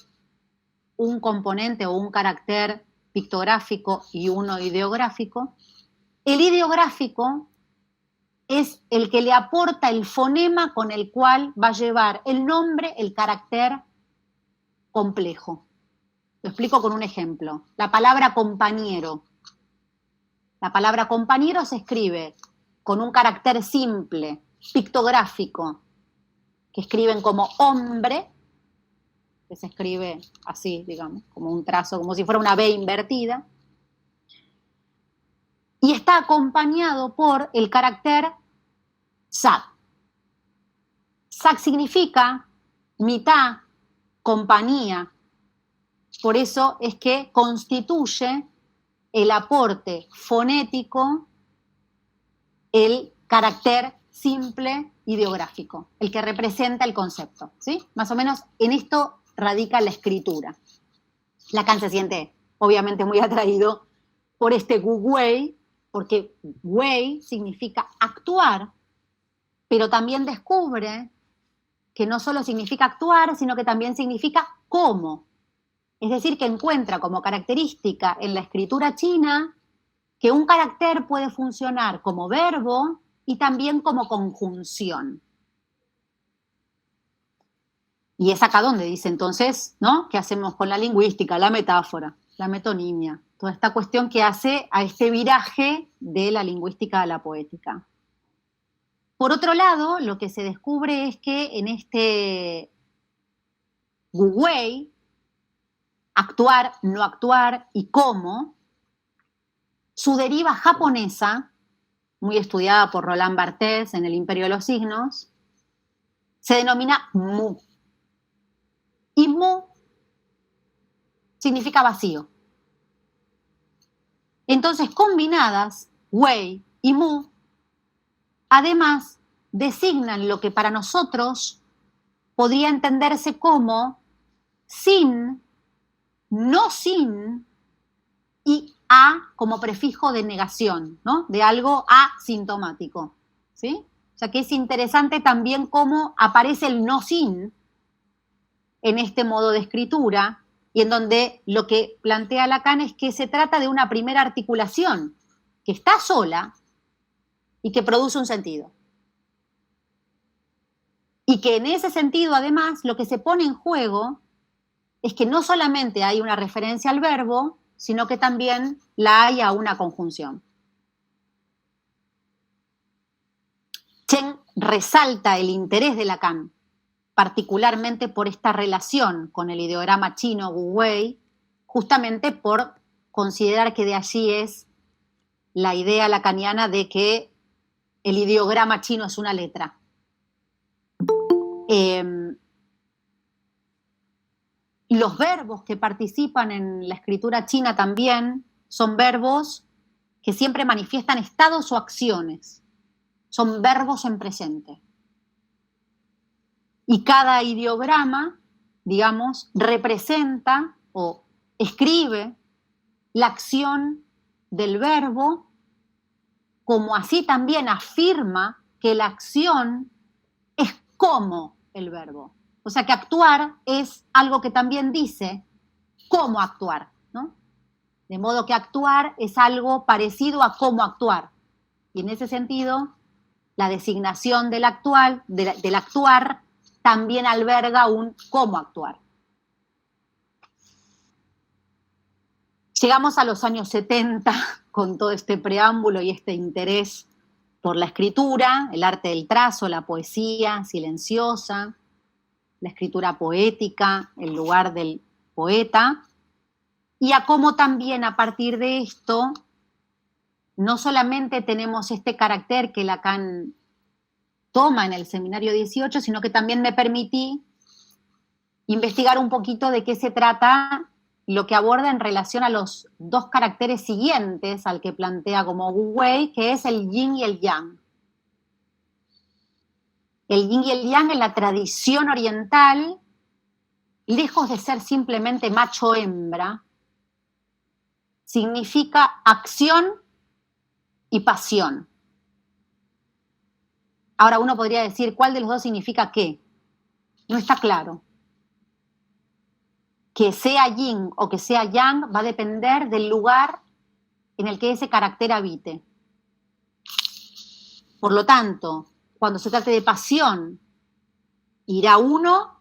un componente o un carácter pictográfico y uno ideográfico, el ideográfico es el que le aporta el fonema con el cual va a llevar el nombre, el carácter complejo. Lo explico con un ejemplo. La palabra compañero. La palabra compañero se escribe con un carácter simple, pictográfico, que escriben como hombre, que se escribe así, digamos, como un trazo, como si fuera una B invertida, y está acompañado por el carácter SAC. SAC significa mitad, compañía. Por eso es que constituye el aporte fonético el carácter simple ideográfico, el que representa el concepto, ¿sí? Más o menos en esto radica la escritura. Lacan se siente obviamente muy atraído por este Wu Wei, porque Wei significa actuar, pero también descubre que no solo significa actuar, sino que también significa cómo. Es decir, que encuentra como característica en la escritura china que un carácter puede funcionar como verbo y también como conjunción. Y es acá donde dice entonces, ¿no? ¿Qué hacemos con la lingüística, la metáfora, la metonimia? Toda esta cuestión que hace a este viraje de la lingüística a la poética. Por otro lado, lo que se descubre es que en este Wu Wei, actuar, no actuar y cómo, su deriva japonesa, muy estudiada por Roland Barthes en El Imperio de los Signos, se denomina mu. Y mu significa vacío. Entonces, combinadas, wei y mu, además, designan lo que para nosotros podría entenderse como sin, no sin y a como prefijo de negación, ¿no? De algo asintomático, ¿sí? O sea que es interesante también cómo aparece el no sin en este modo de escritura y en donde lo que plantea Lacan es que se trata de una primera articulación que está sola y que produce un sentido. Y que en ese sentido, además, lo que se pone en juego es que no solamente hay una referencia al verbo, sino que también la hay a una conjunción. Chen resalta el interés de Lacan, particularmente por esta relación con el ideograma chino Wu Wei, justamente por considerar que de allí es la idea lacaniana de que el ideograma chino es una letra. Los verbos que participan en la escritura china también son verbos que siempre manifiestan estados o acciones. Son verbos en presente. Y cada ideograma, digamos, representa o escribe la acción del verbo, como así también afirma que la acción es como el verbo. O sea que actuar es algo que también dice cómo actuar, ¿no? De modo que actuar es algo parecido a cómo actuar. Y en ese sentido, la designación del actuar también alberga un cómo actuar. Llegamos a los años 70 con todo este preámbulo y este interés por la escritura, el arte del trazo, la poesía silenciosa, la escritura poética, el lugar del poeta, y a cómo también a partir de esto no solamente tenemos este carácter que Lacan toma en el seminario 18, sino que también me permití investigar un poquito de qué se trata lo que aborda en relación a los dos caracteres siguientes al que plantea como Wu Wei, que es el yin y el yang. El yin y el yang en la tradición oriental, lejos de ser simplemente macho-hembra, significa acción y pasión. Ahora uno podría decir, ¿cuál de los dos significa qué? No está claro. Que sea yin o que sea yang va a depender del lugar en el que ese carácter habite. Por lo tanto, cuando se trate de pasión, irá uno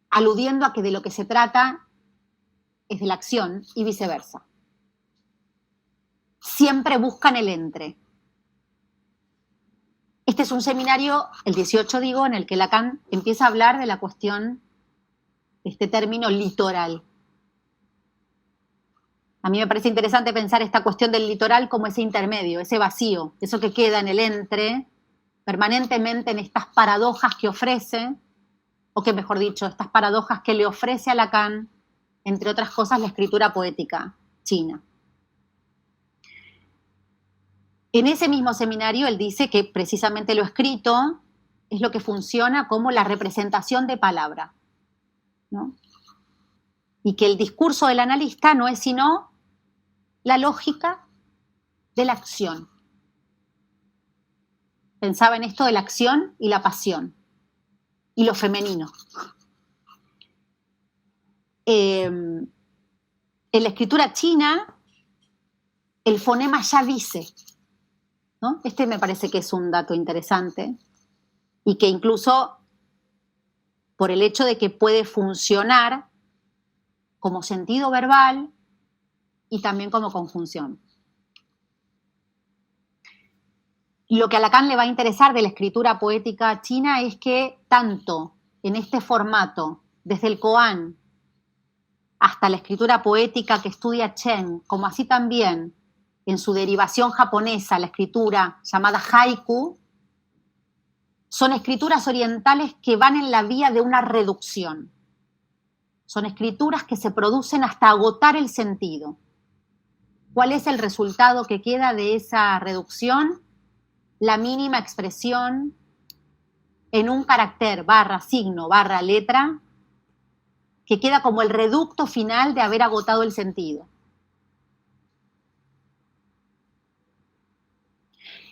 aludiendo a que de lo que se trata es de la acción y viceversa. Siempre buscan el entre. Este es un seminario, el 18 digo, en el que Lacan empieza a hablar de la cuestión, este término litoral. A mí me parece interesante pensar esta cuestión del litoral como ese intermedio, ese vacío, eso que queda en el entre, permanentemente en estas paradojas que ofrece, o que mejor dicho, estas paradojas que le ofrece a Lacan, entre otras cosas, la escritura poética china. En ese mismo seminario él dice que precisamente lo escrito es lo que funciona como la representación de palabra, ¿no? Y que el discurso del analista no es sino la lógica de la acción. Pensaba en esto de la acción y la pasión, y lo femenino. en la escritura china, el fonema ya dice, ¿no? Este me parece que es un dato interesante y que incluso por el hecho de que puede funcionar como sentido verbal y también como conjunción. Lo que a Lacan le va a interesar de la escritura poética china es que tanto en este formato, desde el koan hasta la escritura poética que estudia Chen, como así también en su derivación japonesa, la escritura llamada haiku, son escrituras orientales que van en la vía de una reducción. Son escrituras que se producen hasta agotar el sentido. ¿Cuál es el resultado que queda de esa reducción? La mínima expresión en un carácter, barra, signo, barra, letra, que queda como el reducto final de haber agotado el sentido.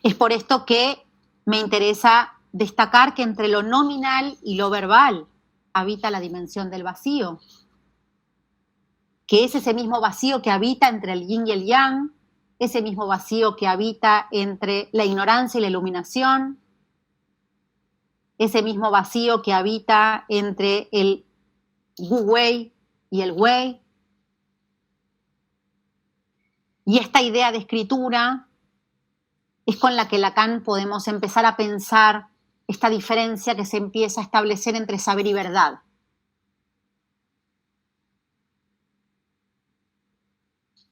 Es por esto que me interesa destacar que entre lo nominal y lo verbal habita la dimensión del vacío, que es ese mismo vacío que habita entre el yin y el yang, ese mismo vacío que habita entre la ignorancia y la iluminación, ese mismo vacío que habita entre el wu wei y el wei. Y esta idea de escritura es con la que Lacan podemos empezar a pensar esta diferencia que se empieza a establecer entre saber y verdad.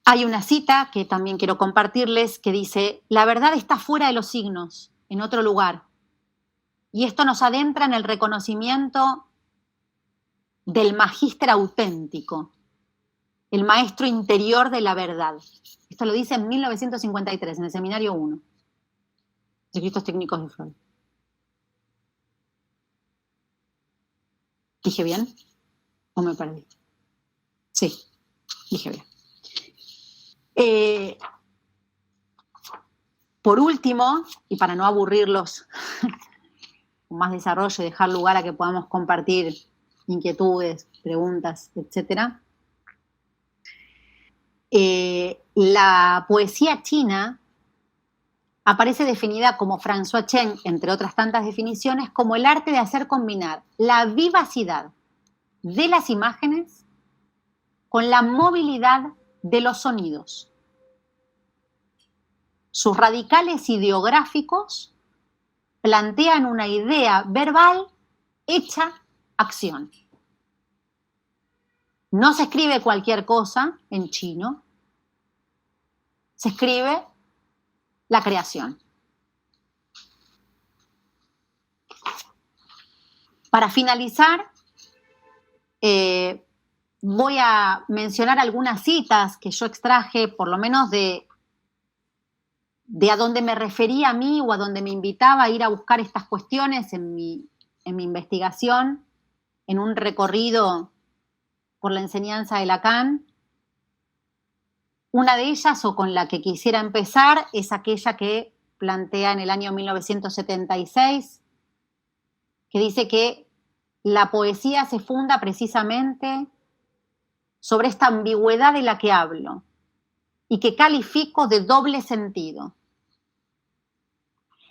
Hay una cita que también quiero compartirles que dice: la verdad está fuera de los signos, en otro lugar. Y esto nos adentra en el reconocimiento del magíster auténtico, el maestro interior de la verdad. Esto lo dice en 1953, en el Seminario 1, de Escritos Técnicos de Freud. ¿Dije bien? ¿O me perdí? Sí, dije bien. Por último, y para no aburrirlos con más desarrollo y dejar lugar a que podamos compartir inquietudes, preguntas, etc., la poesía china aparece definida como François Chen, entre otras tantas definiciones, como el arte de hacer combinar la vivacidad de las imágenes con la movilidad de los sonidos. Sus radicales ideográficos plantean una idea verbal hecha acción. No se escribe cualquier cosa en chino, se escribe la creación. Para finalizar, voy a mencionar algunas citas que yo extraje, por lo menos de a dónde me refería a mí o a dónde me invitaba a ir a buscar estas cuestiones en mi investigación, en un recorrido por la enseñanza de Lacan. Una de ellas, o con la que quisiera empezar, es aquella que plantea en el año 1976, que dice que la poesía se funda precisamente sobre esta ambigüedad de la que hablo y que califico de doble sentido.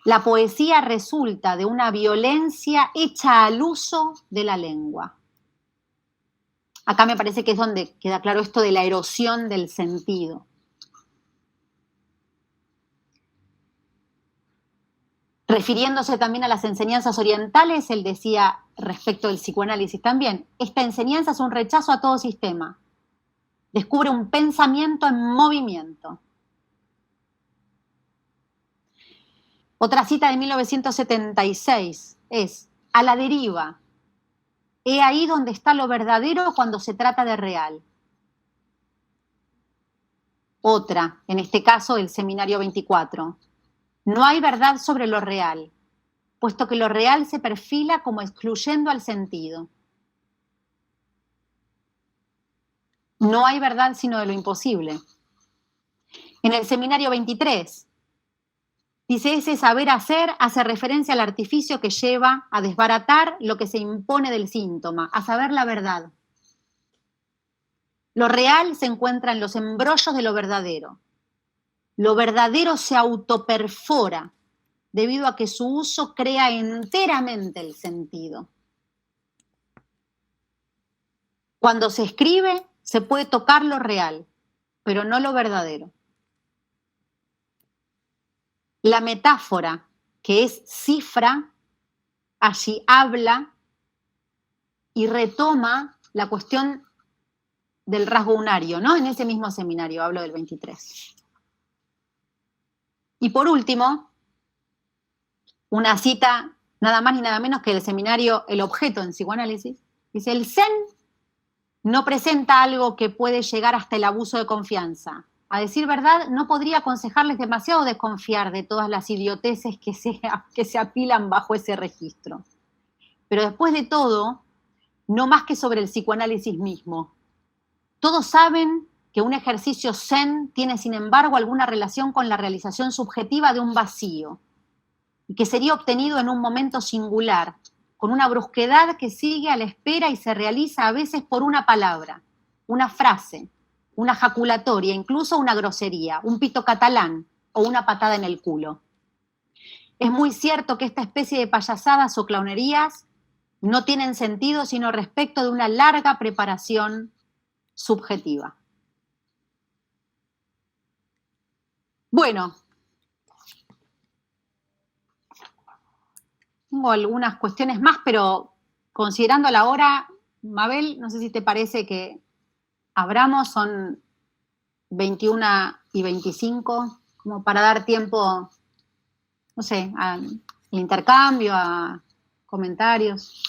La poesía resulta de una violencia hecha al uso de la lengua. Acá me parece que es donde queda claro esto de la erosión del sentido. Refiriéndose también a las enseñanzas orientales, él decía respecto del psicoanálisis también: esta enseñanza es un rechazo a todo sistema. Descubre un pensamiento en movimiento. Otra cita de 1976 es: a la deriva. He ahí donde está lo verdadero cuando se trata de real. Otra, en este caso el Seminario 24. No hay verdad sobre lo real, puesto que lo real se perfila como excluyendo al sentido. No hay verdad sino de lo imposible. En el Seminario 23, dice: ese saber hacer hace referencia al artificio que lleva a desbaratar lo que se impone del síntoma, a saber la verdad. Lo real se encuentra en los embrollos de lo verdadero. Lo verdadero se autoperfora debido a que su uso crea enteramente el sentido. Cuando se escribe, se puede tocar lo real, pero no lo verdadero. La metáfora, que es cifra, allí habla y retoma la cuestión del rasgo unario, ¿no? En ese mismo seminario, hablo del 23. Y por último, una cita nada más ni nada menos que del seminario El objeto en psicoanálisis. Dice, el Zen no presenta algo que puede llegar hasta el abuso de confianza. A decir verdad, no podría aconsejarles demasiado desconfiar de todas las idioteces que se apilan bajo ese registro. Pero después de todo, no más que sobre el psicoanálisis mismo. Todos saben que un ejercicio zen tiene, sin embargo, alguna relación con la realización subjetiva de un vacío, y que sería obtenido en un momento singular, con una brusquedad que sigue a la espera y se realiza a veces por una palabra, una frase, una jaculatoria, incluso una grosería, un pito catalán o una patada en el culo. Es muy cierto que esta especie de payasadas o clownerías no tienen sentido sino respecto de una larga preparación subjetiva. Bueno, tengo algunas cuestiones más, pero considerando la hora, Mabel, no sé si te parece que abramos, son 21:25, como para dar tiempo, no sé, al intercambio, a comentarios.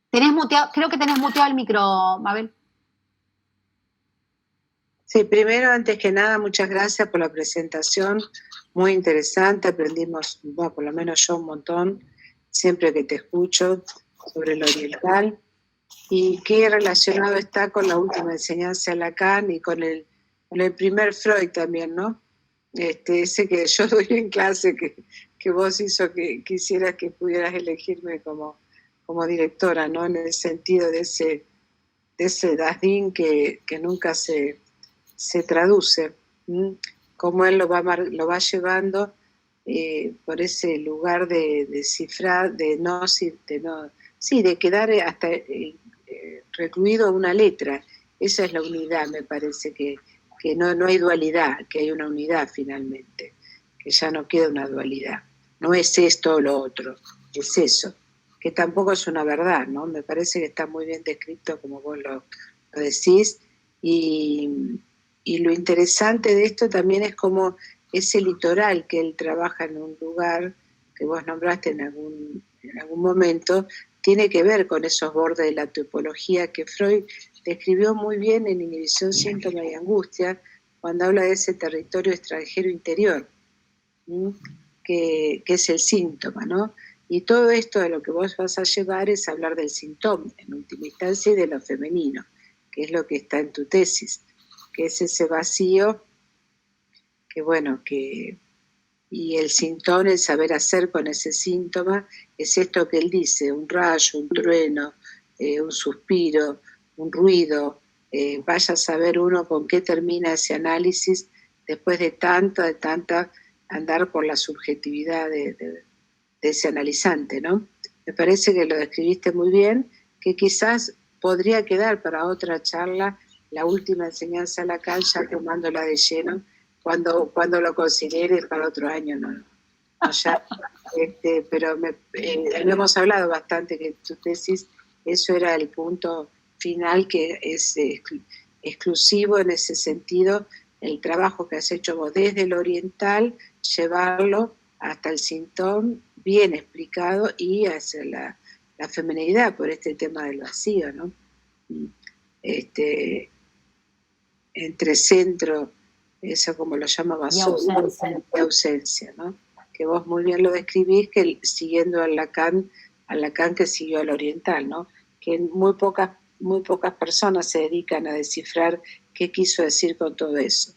Creo que tenés muteado el micro, Mabel. Sí, primero, antes que nada, muchas gracias por la presentación, muy interesante, aprendimos, bueno, por lo menos yo un montón, siempre que te escucho, sobre el oriental, y qué relacionado está con la última enseñanza de Lacan y con el primer Freud también, ¿no? Ese que yo doy en clase, que vos hizo que quisieras que pudieras elegirme como directora, ¿no? En el sentido de ese Dasdin que nunca se traduce, cómo él lo va llevando por ese lugar de cifrar, de quedar hasta recluido a una letra. Esa es la unidad, me parece que no hay dualidad, que hay una unidad finalmente, que ya no queda una dualidad. No es esto o lo otro, es eso, que tampoco es una verdad, ¿no? Me parece que está muy bien descrito como vos lo decís, y lo interesante de esto también es como ese litoral que él trabaja en un lugar que vos nombraste en algún momento, tiene que ver con esos bordes de la topología que Freud describió muy bien en Inhibición, Síntoma y Angustia, cuando habla de ese territorio extranjero interior, que es el síntoma, ¿no? Y todo esto de lo que vos vas a llevar es hablar del síntoma, en última instancia, y de lo femenino, que es lo que está en tu tesis, que es ese vacío, que bueno, y el síntoma, el saber hacer con ese síntoma, es esto que él dice, un rayo, un trueno, un suspiro, un ruido, vaya a saber uno con qué termina ese análisis después de tanta andar por la subjetividad de ese analizante, ¿no? Me parece que lo describiste muy bien, que quizás podría quedar para otra charla la última enseñanza a Lacan, ya tomándola de lleno, cuando lo consideres para otro año, no ya. Pero lo hemos hablado bastante, que tu tesis, eso era el punto final, que es exclusivo en ese sentido, el trabajo que has hecho vos desde el oriental, llevarlo hasta el síntoma bien explicado y hacia la feminidad por este tema del vacío, ¿no? Entre centro, eso como lo llama Basó, y ausencia, ¿no? Que vos muy bien lo describís, que siguiendo al Lacan que siguió al oriental, ¿no? Que muy pocas personas se dedican a descifrar qué quiso decir con todo eso.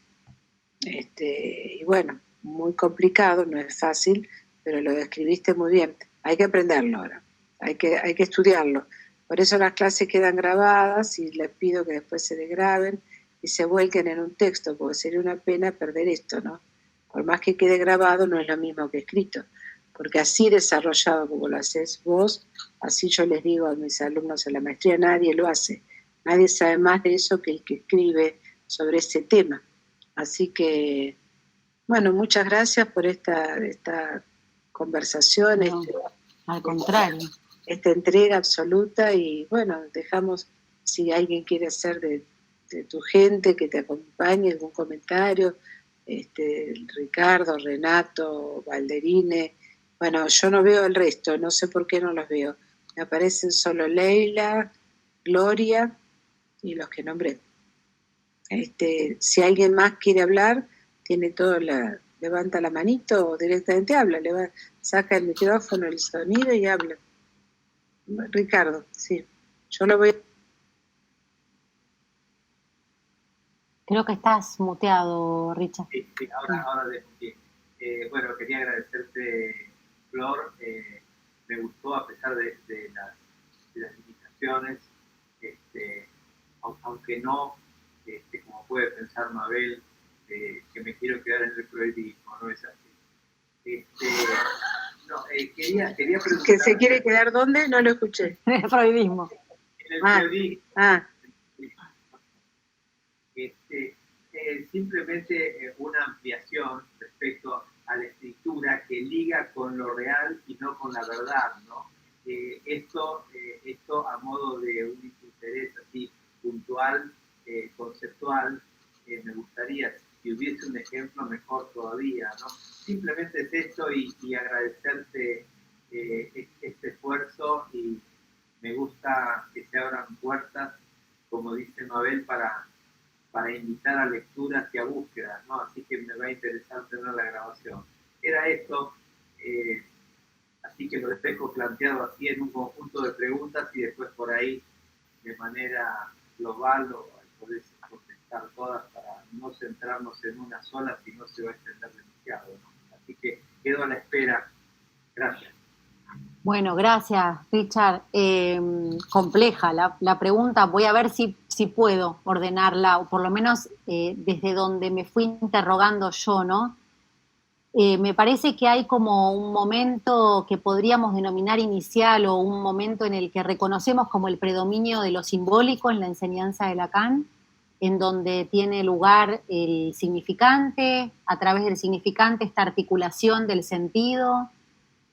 Y bueno, muy complicado, no es fácil, pero lo describiste muy bien. Hay que aprenderlo ahora, hay que estudiarlo. Por eso las clases quedan grabadas y les pido que después se desgraben y se vuelquen en un texto, porque sería una pena perder esto, ¿no? Por más que quede grabado, no es lo mismo que escrito, porque así desarrollado como lo haces vos, así yo les digo a mis alumnos en la maestría, nadie lo hace, nadie sabe más de eso que el que escribe sobre ese tema. Así que, bueno, muchas gracias por esta conversación, No, al contrario. esta entrega absoluta, y bueno, dejamos, si alguien quiere hacer de tu gente que te acompañe, algún comentario, Ricardo, Renato, Valderine, bueno, yo no veo el resto, no sé por qué no los veo, me aparecen solo Leila, Gloria y los que nombré. Si alguien más quiere hablar, tiene todo levanta la manito o directamente habla, saca el micrófono, el sonido y habla. Ricardo, sí, yo lo voy. Creo que estás muteado, Richard. Sí, ahora dejo pie. Bueno, quería agradecerte, Flor. Me gustó a pesar de las limitaciones, aunque no, como puede pensar Mabel, que me quiero quedar en el prohibismo, no es así. Quería preguntar... ¿Que se quiere quedar dónde? No lo escuché. En el prohibismo. En el prohibismo. Simplemente una ampliación respecto a la escritura que liga con lo real y no con la verdad, ¿no? Esto a modo de un interés así puntual, conceptual, me gustaría, si hubiese un ejemplo, mejor todavía, ¿no? Simplemente es esto y agradecerte este esfuerzo, y me gusta que se abran puertas, como dice Mabel, para invitar a lecturas y a búsquedas, ¿no? Así que me va a interesar tener la grabación. Era esto, así que lo dejo planteado así en un conjunto de preguntas, y después por ahí, de manera global, podés contestar todas para no centrarnos en una sola, si no se va a extender demasiado, ¿no? Así que quedo a la espera. Gracias. Bueno, gracias, Richard. Compleja la pregunta. Voy a ver si puedo ordenarla, o por lo menos desde donde me fui interrogando yo, ¿no? Me parece que hay como un momento que podríamos denominar inicial, o un momento en el que reconocemos como el predominio de lo simbólico en la enseñanza de Lacan, en donde tiene lugar el significante, a través del significante esta articulación del sentido,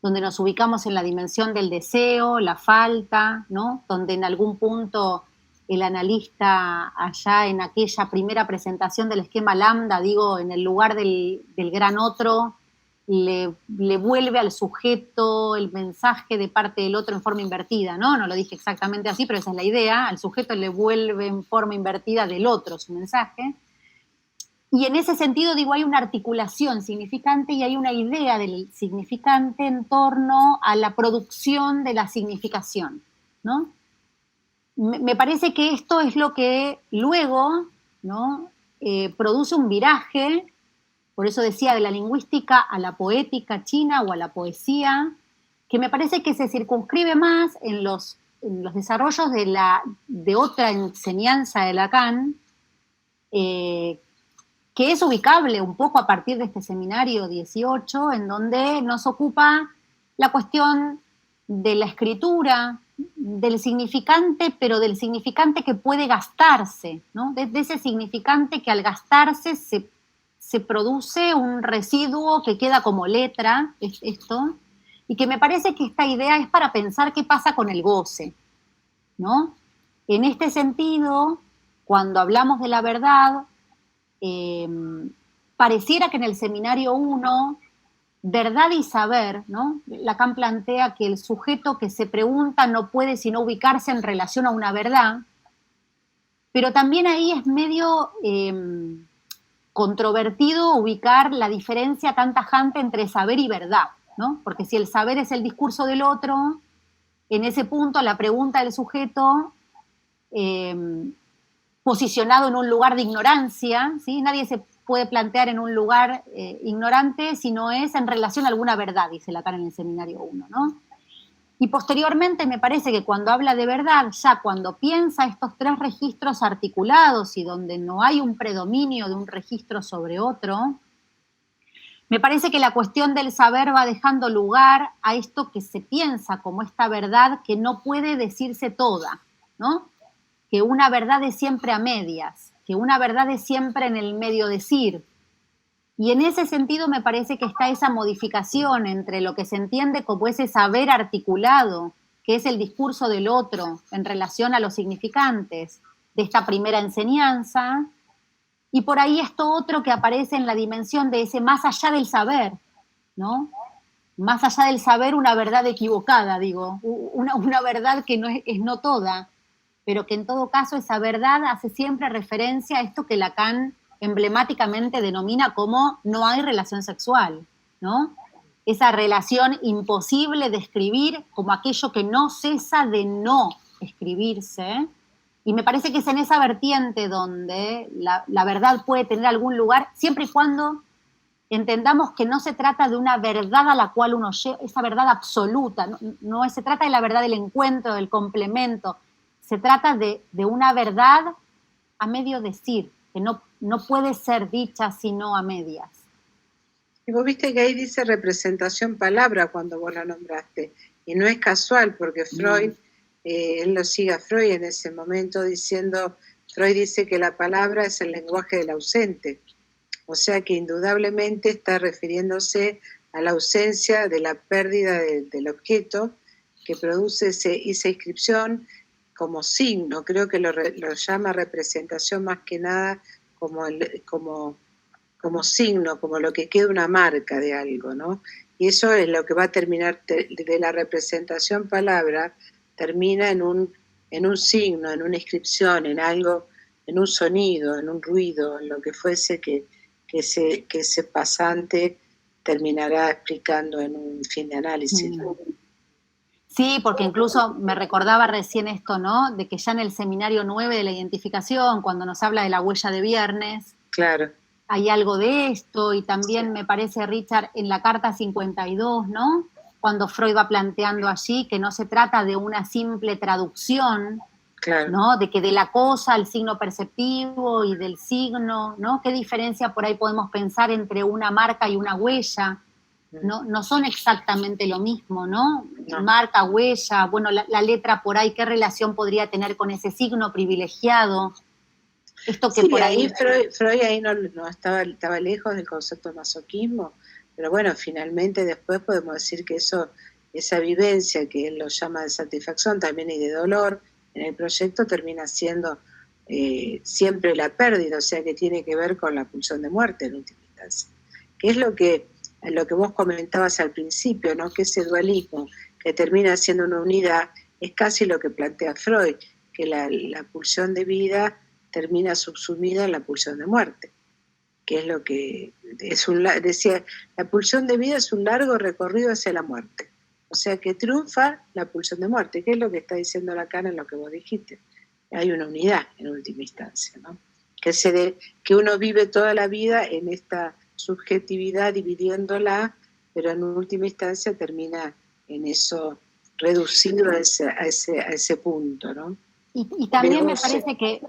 donde nos ubicamos en la dimensión del deseo, la falta, ¿no? Donde en algún punto el analista, allá en aquella primera presentación del esquema lambda, digo, en el lugar del gran otro, le vuelve al sujeto el mensaje de parte del otro en forma invertida, ¿no? No lo dije exactamente así, pero esa es la idea. Al sujeto le vuelve en forma invertida del otro su mensaje. Y en ese sentido, digo, hay una articulación significante y hay una idea del significante en torno a la producción de la significación, ¿no? Me parece que esto es lo que luego, ¿no? Produce un viraje, por eso decía, de la lingüística a la poética china o a la poesía, que me parece que se circunscribe más en los desarrollos de otra enseñanza de Lacan, que es ubicable un poco a partir de este seminario 18, en donde nos ocupa la cuestión de la escritura, del significante, pero del significante que puede gastarse, ¿no? De ese significante que al gastarse se produce un residuo que queda como letra, es esto, y que me parece que esta idea es para pensar qué pasa con el goce, ¿no? En este sentido, cuando hablamos de la verdad, pareciera que en el seminario 1, verdad y saber, ¿no? Lacan plantea que el sujeto que se pregunta no puede sino ubicarse en relación a una verdad, pero también ahí es medio controvertido ubicar la diferencia tan tajante entre saber y verdad, ¿no? Porque si el saber es el discurso del otro, en ese punto la pregunta del sujeto posicionado en un lugar de ignorancia, ¿sí? Nadie se puede plantear en un lugar ignorante si no es en relación a alguna verdad, dice Lacan en el seminario 1, ¿no? Y posteriormente me parece que cuando habla de verdad, ya cuando piensa estos tres registros articulados y donde no hay un predominio de un registro sobre otro, me parece que la cuestión del saber va dejando lugar a esto que se piensa como esta verdad que no puede decirse toda, ¿no? Que una verdad es siempre a medias, que una verdad es siempre en el medio decir. Y en ese sentido me parece que está esa modificación entre lo que se entiende como ese saber articulado, que es el discurso del otro en relación a los significantes de esta primera enseñanza, y por ahí esto otro que aparece en la dimensión de ese más allá del saber, ¿no? Más allá del saber, una verdad equivocada, digo, una verdad que no es no toda, pero que en todo caso esa verdad hace siempre referencia a esto que Lacan emblemáticamente denomina como no hay relación sexual, ¿no? Esa relación imposible de escribir como aquello que no cesa de no escribirse. Y me parece que es en esa vertiente donde la verdad puede tener algún lugar, siempre y cuando entendamos que no se trata de una verdad a la cual uno llega, esa verdad absoluta, no se trata de la verdad del encuentro, del complemento, se trata de una verdad a medio decir, que no puede ser dicha sino a medias. Y vos viste que ahí dice representación palabra cuando vos la nombraste, y no es casual porque Freud, él lo sigue a Freud en ese momento diciendo, Freud dice que la palabra es el lenguaje del ausente, o sea que indudablemente está refiriéndose a la ausencia de la pérdida del objeto que produce esa inscripción como signo, creo que lo llama representación más que nada como signo, como lo que queda una marca de algo, ¿no? Y eso es lo que va a terminar, de la representación palabra, termina en un signo, en una inscripción, en algo, en un sonido, en un ruido, en lo que fuese que ese pasante terminará explicando en un fin de análisis. Sí, porque incluso me recordaba recién esto, ¿no? De que ya en el seminario 9 de la identificación, cuando nos habla de la huella de viernes, claro, hay algo de esto, y también me parece, Richard, en la carta 52, ¿no? Cuando Freud va planteando allí que no se trata de una simple traducción, claro, ¿no? De que de la cosa al signo perceptivo y del signo, ¿no? ¿Qué diferencia por ahí podemos pensar entre una marca y una huella? No son exactamente lo mismo, ¿no? No. Marca, huella, bueno, la letra por ahí, ¿qué relación podría tener con ese signo privilegiado? Esto que sí, por ahí... Freud ahí no estaba lejos del concepto de masoquismo, pero bueno, finalmente después podemos decir que esa vivencia que él lo llama de satisfacción también y de dolor en el proyecto termina siendo siempre la pérdida, o sea que tiene que ver con la pulsión de muerte en última instancia, que es lo que vos comentabas al principio, ¿no? Que ese dualismo que termina siendo una unidad es casi lo que plantea Freud, que la pulsión de vida termina subsumida en la pulsión de muerte, que es lo que decía, la pulsión de vida es un largo recorrido hacia la muerte, o sea que triunfa la pulsión de muerte, que es lo que está diciendo Lacan en lo que vos dijiste, hay una unidad en última instancia, ¿no? Que uno vive toda la vida en esta subjetividad dividiéndola, pero en última instancia termina en eso reducido a ese punto, ¿no? Y también me parece que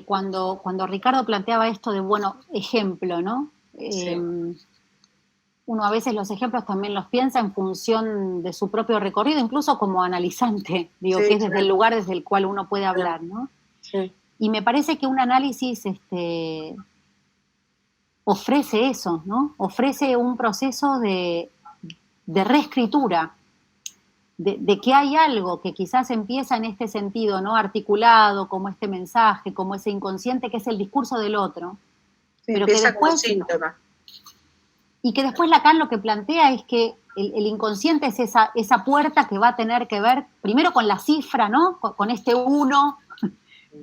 cuando Ricardo planteaba esto de, bueno, ejemplo, ¿no? Sí. Uno a veces los ejemplos también los piensa en función de su propio recorrido, incluso como analizante, digo, Sí, que es desde claro. el lugar desde el cual uno puede hablar, ¿no? Sí. Y me parece que un análisis ofrece eso, ¿no? Ofrece un proceso de reescritura, de que hay algo que quizás empieza en este sentido, ¿no? Articulado, como este mensaje, como ese inconsciente que es el discurso del otro. Sí, pero empieza que después, como síntoma. Y que después Lacan lo que plantea es que el inconsciente es esa puerta que va a tener que ver primero con la cifra, ¿no? Con este uno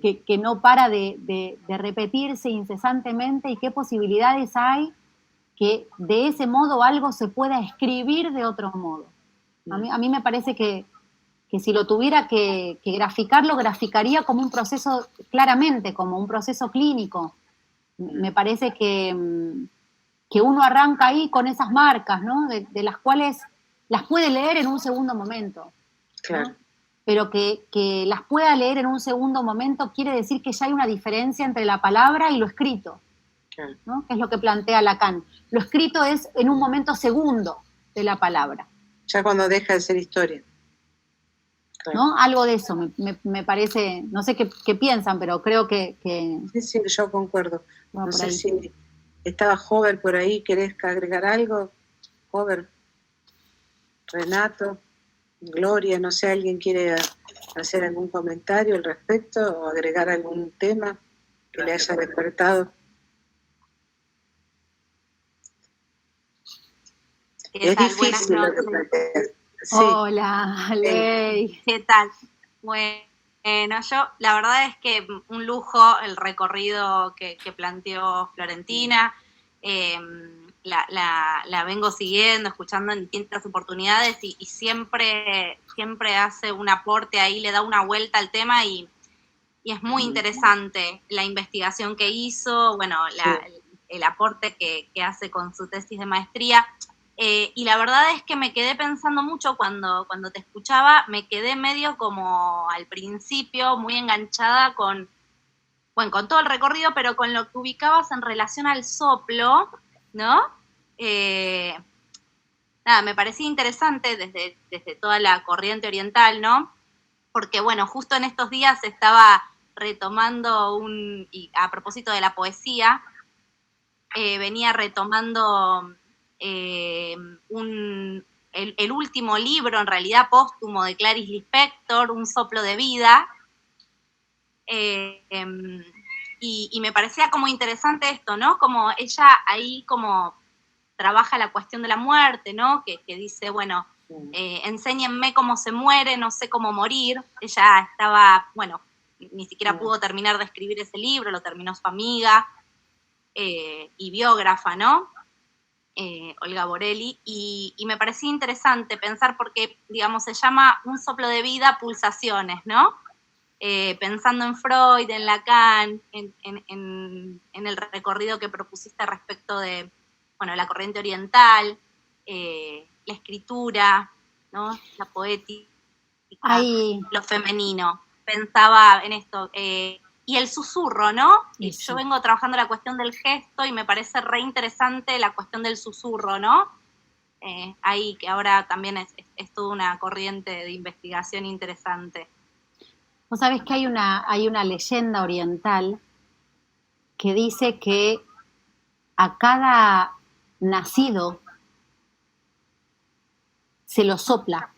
que no para de repetirse incesantemente, y qué posibilidades hay que de ese modo algo se pueda escribir de otro modo. A mí me parece que si lo tuviera que graficar, lo graficaría como un proceso, claramente, como un proceso clínico. Me parece que uno arranca ahí con esas marcas, ¿no? De las cuales las puede leer en un segundo momento. Claro. ¿no? Pero que las pueda leer en un segundo momento quiere decir que ya hay una diferencia entre la palabra y lo escrito, Claro. ¿no? Que es lo que plantea Lacan. Lo escrito es en un momento segundo de la palabra. Ya cuando deja de ser historia. Claro. ¿No? Algo de eso me parece, no sé qué piensan, pero creo que Sí, yo concuerdo. va No por sé ahí. si estaba Hover por ahí, ¿querés agregar algo? Hover, Renato, Gloria, no sé, ¿alguien quiere hacer algún comentario al respecto o agregar algún tema que le haya despertado? Es difícil lo que planteas. Sí. Hola, Ley. ¿Qué tal? Bueno, yo la verdad es que un lujo el recorrido que planteó Florentina. La vengo siguiendo, escuchando en distintas oportunidades y siempre hace un aporte ahí, le da una vuelta al tema y es muy interesante la investigación que hizo, bueno, el aporte que hace con su tesis de maestría. Y la verdad es que me quedé pensando mucho cuando te escuchaba, me quedé medio como al principio, muy enganchada con todo el recorrido, pero con lo que ubicabas en relación al soplo, ¿no? Nada, me parecía interesante desde toda la corriente oriental, ¿no? Porque, bueno, justo en estos días estaba retomando y a propósito de la poesía, venía retomando el último libro, en realidad póstumo, de Clarice Lispector, Un soplo de vida, y me parecía como interesante esto, ¿no? Como ella ahí como trabaja la cuestión de la muerte, ¿no? Que dice, bueno, enséñenme cómo se muere, no sé cómo morir. Ella estaba, bueno, ni siquiera pudo terminar de escribir ese libro, lo terminó su amiga y biógrafa, ¿no? Olga Borelli, y me parecía interesante pensar porque, digamos, se llama Un soplo de vida, pulsaciones, ¿no? Pensando en Freud, en Lacan, en el recorrido que propusiste respecto de, bueno, la corriente oriental, la escritura, ¿no? La poética, lo femenino. Pensaba en esto. Y el susurro, ¿no? Sí. Yo vengo trabajando la cuestión del gesto y me parece re interesante la cuestión del susurro, ¿no? Ahí que ahora también es toda una corriente de investigación interesante. Vos sabés que hay una leyenda oriental que dice que a cada nacido se lo sopla.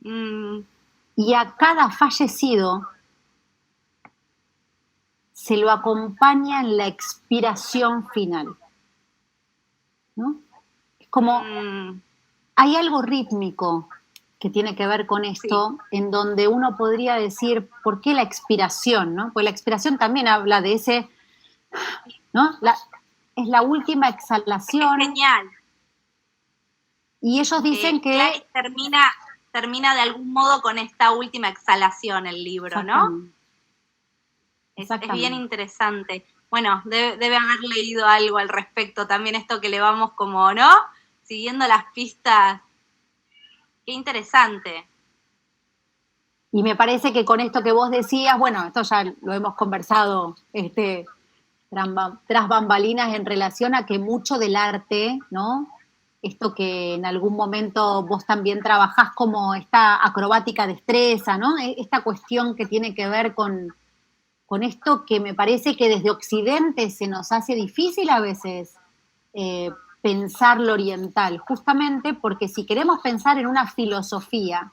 Y a cada fallecido se lo acompaña en la expiración final, ¿no? Es como, hay algo rítmico que tiene que ver con esto, sí, en donde uno podría decir, ¿por qué la expiración? ¿No? Pues la expiración también habla de ese, ¿no? Es la última exhalación. Es genial. Y ellos dicen que... Termina de algún modo con esta última exhalación el libro, ¿no? Es bien interesante. Bueno, debe haber leído algo al respecto también, esto que le vamos como, ¿no? Siguiendo las pistas. Qué interesante. Y me parece que con esto que vos decías, bueno, esto ya lo hemos conversado tras bambalinas en relación a que mucho del arte, ¿no? Esto que en algún momento vos también trabajás como esta acrobática destreza, ¿no? Esta cuestión que tiene que ver con esto que me parece que desde Occidente se nos hace difícil a veces pensar lo oriental, justamente porque si queremos pensar en una filosofía,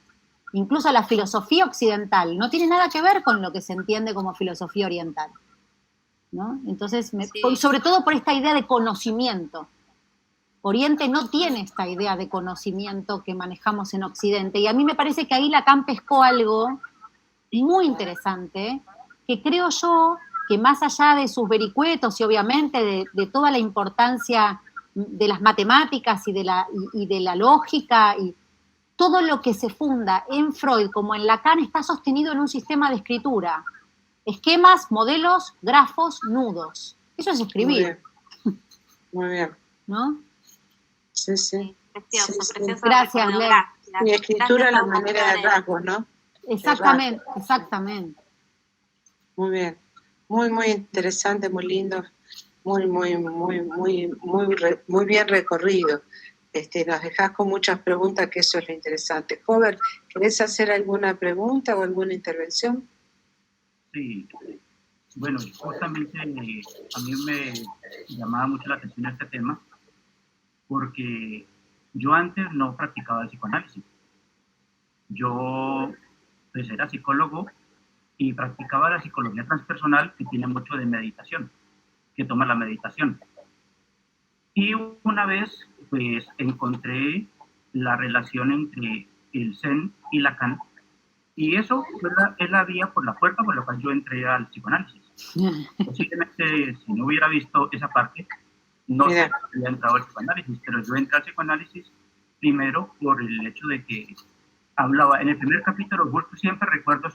incluso la filosofía occidental, no tiene nada que ver con lo que se entiende como filosofía oriental, ¿no? Entonces, sobre todo por esta idea de conocimiento. Oriente no tiene esta idea de conocimiento que manejamos en Occidente, y a mí me parece que ahí Lacan pescó algo muy interesante, que creo yo que más allá de sus vericuetos y obviamente de toda la importancia de las matemáticas y de la lógica y todo lo que se funda en Freud como en Lacan está sostenido en un sistema de escritura. Esquemas, modelos, grafos, nudos. Eso es escribir. Muy bien. ¿No? Sí, sí. Precioso, sí, precioso. Gracias, Lea. Y escritura Gracias, la manera de rasgos, ¿no? Exactamente, exactamente. Muy bien. Muy, muy interesante, muy lindo. Muy bien recorrido. Nos dejás con muchas preguntas, que eso es lo interesante. Joven, ¿querés hacer alguna pregunta o alguna intervención? Sí, bueno, justamente a mí me llamaba mucho la atención este tema porque yo antes no practicaba el psicoanálisis. Yo pues era psicólogo y practicaba la psicología transpersonal, que tiene mucho de meditación, que toma la meditación. Y una vez pues encontré la relación entre el Zen y Lacan, y eso es la vía por la puerta por la cual yo entré al psicoanálisis. Posiblemente si no hubiera visto esa parte, no sé si hubiera entrado al psicoanálisis, pero yo entré al psicoanálisis primero por el hecho de que hablaba, en el primer capítulo, justo siempre recuerdo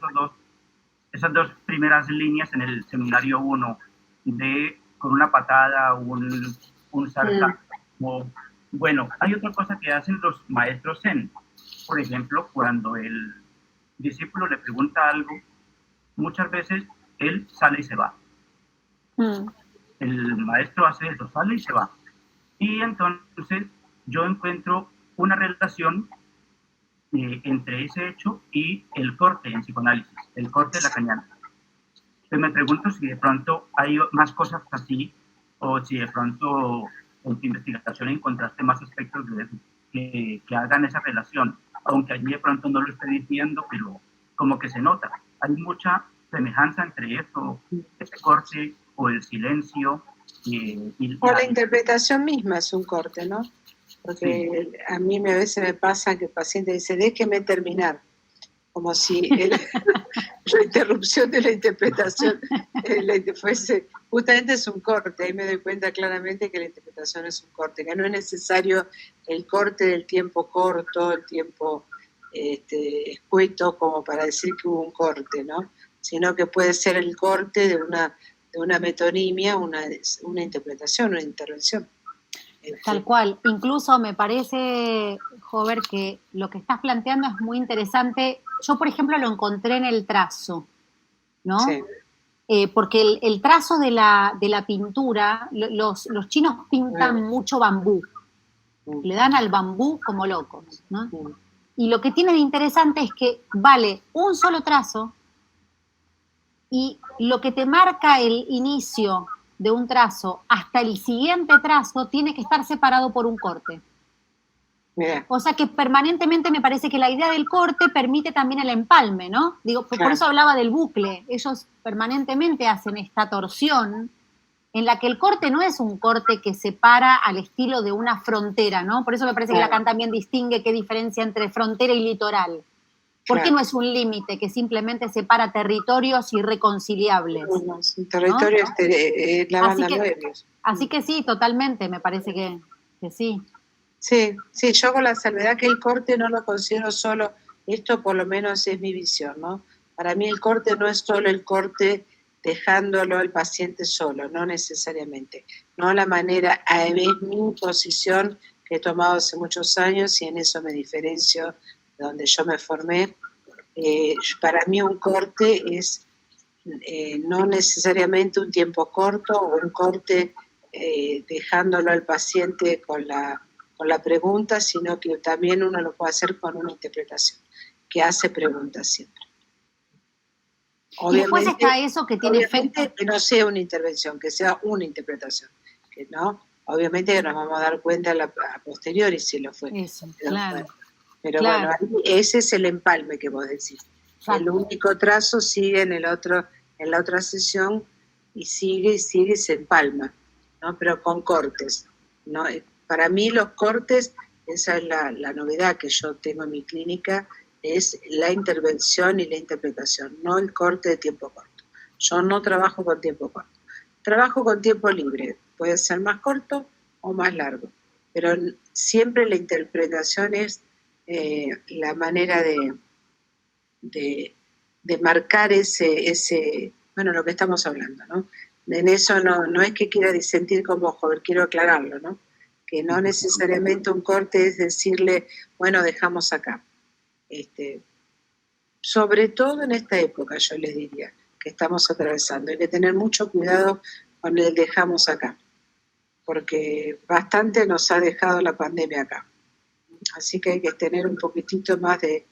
esas dos primeras líneas en el seminario 1, de con una patada, un sarcasmo. Bueno, hay otra cosa que hacen los maestros Zen. Por ejemplo, cuando el discípulo le pregunta algo, muchas veces él sale y se va. El maestro hace eso, sale y se va. Y entonces yo encuentro una relación entre ese hecho y el corte en psicoanálisis, el corte lacaniano. Pues me pregunto si de pronto hay más cosas así, o si de pronto en tu investigación encontraste más aspectos de eso, que hagan esa relación, aunque allí de pronto no lo esté diciendo, pero como que se nota. Hay mucha semejanza entre eso, ese corte o el silencio. O la interpretación misma es un corte, ¿no? Porque sí. A mí a veces me pasa que el paciente dice, déjeme terminar, como si la interrupción de la interpretación fuese, justamente es un corte. Ahí me doy cuenta claramente que la interpretación es un corte, que no es necesario el corte del tiempo corto, el tiempo escueto, como para decir que hubo un corte, ¿no? Sino que puede ser el corte de una metonimia, una interpretación, una intervención. Tal cual. Incluso me parece, Jover, que lo que estás planteando es muy interesante. Yo, por ejemplo, lo encontré en el trazo, ¿no? Sí. Porque el trazo de la pintura, los chinos pintan mucho bambú. Le dan al bambú como locos, ¿no? Y lo que tiene de interesante es que vale un solo trazo y lo que te marca el inicio de un trazo hasta el siguiente trazo tiene que estar separado por un corte. Mira. O sea que permanentemente me parece que la idea del corte permite también el empalme, ¿no? Digo, claro. Por eso hablaba del bucle. Ellos permanentemente hacen esta torsión en la que el corte no es un corte que separa al estilo de una frontera, ¿no? Por eso me parece que Lacan también distingue qué diferencia entre frontera y litoral. ¿Por qué no es un límite que simplemente separa territorios irreconciliables? No, es un territorio, ¿no? La banda Moebius. Así que sí, totalmente, me parece que sí. Sí, yo con la salvedad que el corte no lo considero solo, esto por lo menos es mi visión, ¿no? Para mí el corte no es solo el corte dejándolo al paciente solo, no necesariamente. No la manera, es mi posición que he tomado hace muchos años y en eso me diferencio de donde yo me formé. Para mí un corte es no necesariamente un tiempo corto o un corte dejándolo al paciente con la pregunta, sino que también uno lo puede hacer con una interpretación, que hace preguntas siempre. Obviamente, y después está eso que tiene efecto. Que no sea una intervención, que sea una interpretación. Que no, obviamente que nos vamos a dar cuenta a posteriori si lo fue. Eso, claro. Pero claro. Bueno, ese es el empalme que vos decís. Exacto. El único trazo sigue en la otra sesión y sigue y se empalma, ¿no? Pero con cortes, ¿no? Para mí los cortes, esa es la novedad que yo tengo en mi clínica, es la intervención y la interpretación, no el corte de tiempo corto. Yo no trabajo con tiempo corto. Trabajo con tiempo libre, puede ser más corto o más largo, pero siempre la interpretación es la manera de marcar ese, bueno, lo que estamos hablando, ¿no? En eso no es que quiera disentir con vos, joder, quiero aclararlo, ¿no? que no necesariamente un corte es decirle, bueno, dejamos acá. Sobre todo en esta época, yo les diría, que estamos atravesando. Hay que tener mucho cuidado con el dejamos acá, porque bastante nos ha dejado la pandemia acá. Así que hay que tener un poquitito más de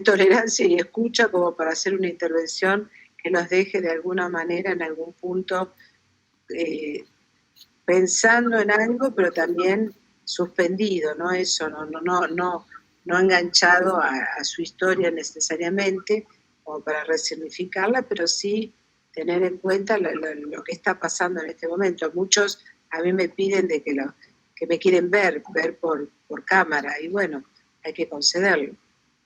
tolerancia y escucha como para hacer una intervención que los deje de alguna manera en algún punto pensando en algo, pero también suspendido, ¿no? Eso, no enganchado a su historia necesariamente, como para resignificarla, pero sí tener en cuenta lo que está pasando en este momento. Muchos a mí me piden de que me quieren ver por cámara, y bueno, hay que concederlo.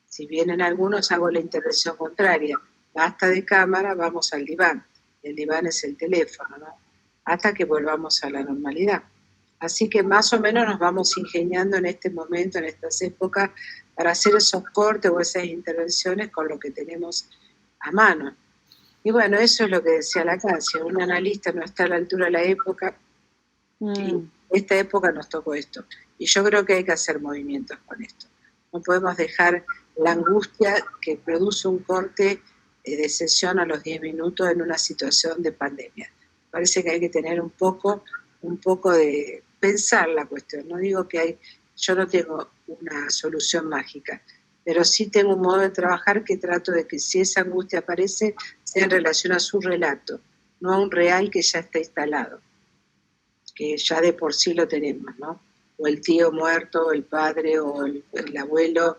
Si vienen algunos, hago la intervención contraria. Basta de cámara, vamos al diván. El diván es el teléfono, ¿no? Hasta que volvamos a la normalidad. Así que más o menos nos vamos ingeniando en este momento, en estas épocas, para hacer esos cortes o esas intervenciones con lo que tenemos a mano. Y bueno, eso es lo que decía Lacan. Un analista no está a la altura de la época, y esta época nos tocó esto. Y yo creo que hay que hacer movimientos con esto. No podemos dejar la angustia que produce un corte de sesión a los 10 minutos en una situación de pandemia. Parece que hay que tener un poco de pensar la cuestión. No digo que yo no tengo una solución mágica, pero sí tengo un modo de trabajar que trato de que si esa angustia aparece, sea en relación a su relato, no a un real que ya está instalado, que ya de por sí lo tenemos, ¿no? O el tío muerto, o el padre, o el abuelo,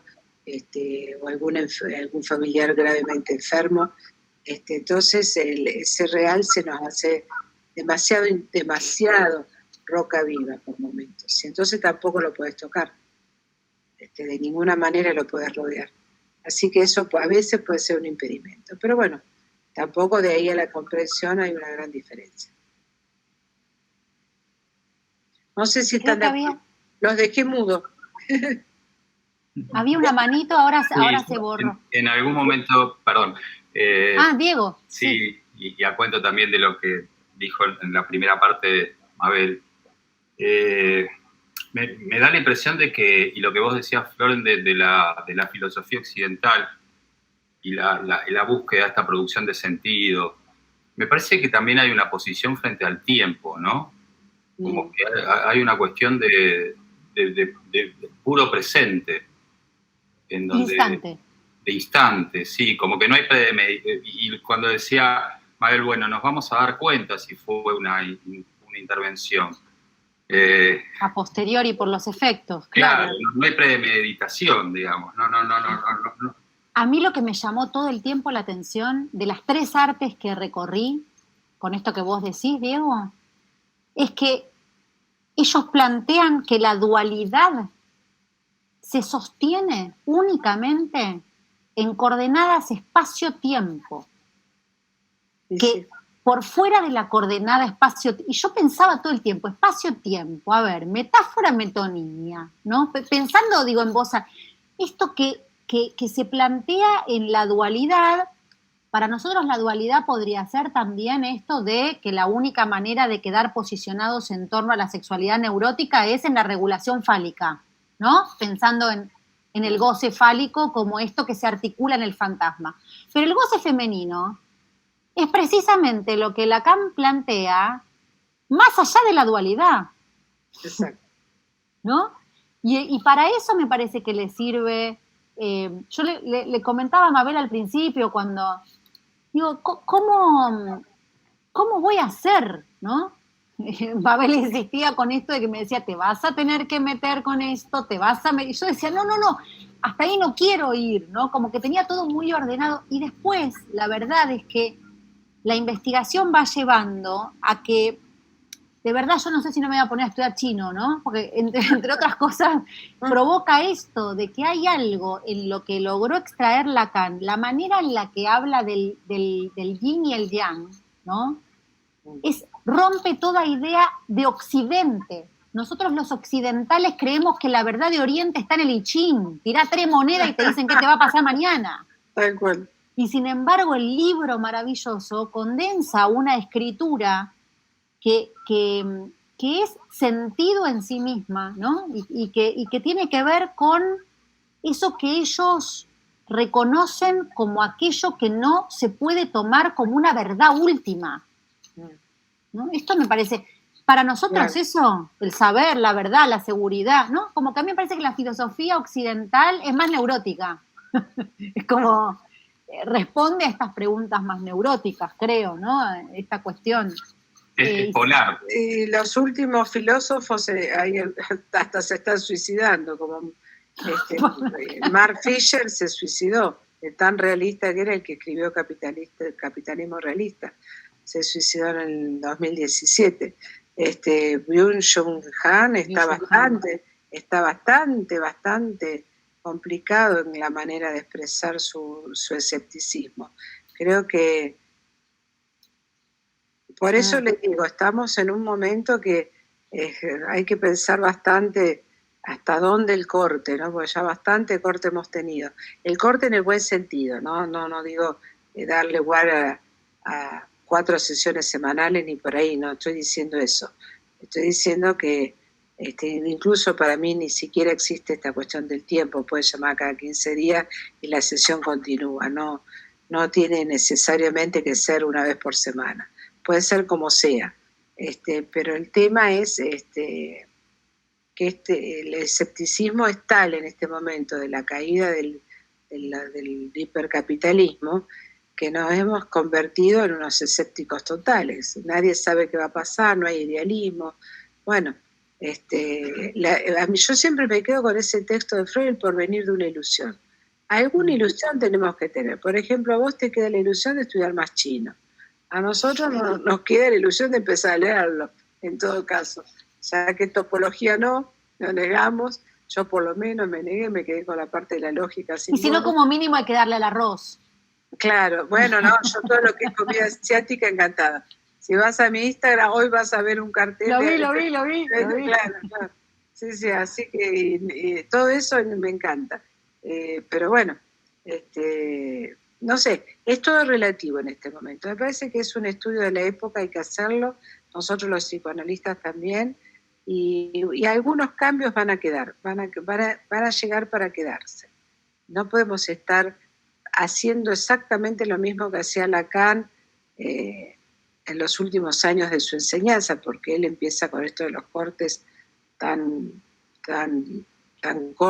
o algún familiar gravemente enfermo. Entonces ese real se nos hace demasiado roca viva por momentos, y entonces tampoco lo puedes tocar, de ninguna manera lo puedes rodear. Así que eso a veces puede ser un impedimento, pero bueno, tampoco de ahí a la comprensión hay una gran diferencia. No sé si están de acuerdo. Los dejé mudo. Había una manito, ahora se borró. En algún momento, perdón. Diego. Sí, y a cuento también de lo que dijo en la primera parte de Mabel. Me da la impresión de que, y lo que vos decías, Floren, de la filosofía occidental y la búsqueda de esta producción de sentido, me parece que también hay una posición frente al tiempo, ¿no? Como que hay una cuestión de puro presente. En donde, de instante, sí, como que no hay y cuando decía Mabel, bueno, nos vamos a dar cuenta si fue una intervención. A posteriori por los efectos. Claro, no hay premeditación, digamos. No. A mí lo que me llamó todo el tiempo la atención de las 3 artes que recorrí, con esto que vos decís, Diego, es que ellos plantean que la dualidad se sostiene únicamente en coordenadas espacio-tiempo. Sí. Que por fuera de la coordenada espacio, y yo pensaba todo el tiempo, espacio-tiempo, a ver, metáfora metonimia, ¿no? Pensando, digo, en voz, esto que se plantea en la dualidad, para nosotros la dualidad podría ser también esto de que la única manera de quedar posicionados en torno a la sexualidad neurótica es en la regulación fálica, ¿no? Pensando en el goce fálico como esto que se articula en el fantasma. Pero el goce femenino es precisamente lo que Lacan plantea más allá de la dualidad. Exacto. ¿No? Y para eso me parece que le sirve. Yo le comentaba a Mabel al principio cuando digo, ¿cómo voy a hacer? ¿No? Mabel insistía con esto de que me decía, te vas a tener que meter con esto, y yo decía, no, hasta ahí no quiero ir, ¿no? Como que tenía todo muy ordenado, y después la verdad es que la investigación va llevando a que, de verdad yo no sé si no me voy a poner a estudiar chino, ¿no? Porque entre otras cosas provoca esto de que hay algo en lo que logró extraer Lacan, la manera en la que habla del yin y el yang, ¿no? Rompe toda idea de Occidente. Nosotros los occidentales creemos que la verdad de Oriente está en el I Ching. Tirá 3 monedas y te dicen qué te va a pasar mañana. Tal cual. Y sin embargo el libro maravilloso condensa una escritura que que es sentido en sí misma, ¿no? Y que tiene que ver con eso que ellos reconocen como aquello que no se puede tomar como una verdad última, ¿no? Esto me parece, para nosotros eso, el saber, la verdad, la seguridad, ¿no? Como que a mí me parece que la filosofía occidental es más neurótica. Es como, responde a estas preguntas más neuróticas, creo, ¿no? Esta cuestión. Es polar. Y los últimos filósofos ahí hasta se están suicidando, como Mark Fisher se suicidó, de tan realista que era, el que escribió Capitalismo Realista, se suicidó en el 2017. Byung-Chul Han está bastante complicado en la manera de expresar su escepticismo. Creo que por eso les digo, estamos en un momento que hay que pensar bastante hasta dónde el corte, ¿no? Porque ya bastante corte hemos tenido. El corte en el buen sentido, no digo darle lugar a 4 sesiones semanales ni por ahí, no estoy diciendo eso. Estoy diciendo que incluso para mí ni siquiera existe esta cuestión del tiempo, puedes llamar cada 15 días y la sesión continúa, no tiene necesariamente que ser una vez por semana, puede ser como sea, pero el tema es que el escepticismo es tal en este momento de la caída del hipercapitalismo que nos hemos convertido en unos escépticos totales. Nadie sabe qué va a pasar, no hay idealismo. Bueno, yo siempre me quedo con ese texto de Freud, El porvenir de una ilusión. Alguna ilusión tenemos que tener. Por ejemplo, a vos te queda la ilusión de estudiar más chino. A nosotros nos queda la ilusión de empezar a leerlo, en todo caso. Ya que topología no negamos, yo por lo menos me negué, me quedé con la parte de la lógica. Y si no, como mínimo hay que darle al arroz. Claro, bueno, no, yo todo lo que es comida asiática, encantada. Si vas a mi Instagram, hoy vas a ver un cartel. Lo vi. Claro. Sí, así que todo eso me encanta. Pero bueno, no sé, es todo relativo en este momento. Me parece que es un estudio de la época, hay que hacerlo, nosotros los psicoanalistas también, y algunos cambios van a quedar, van a llegar para quedarse. No podemos estar haciendo exactamente lo mismo que hacía Lacan en los últimos años de su enseñanza, porque él empieza con esto de los cortes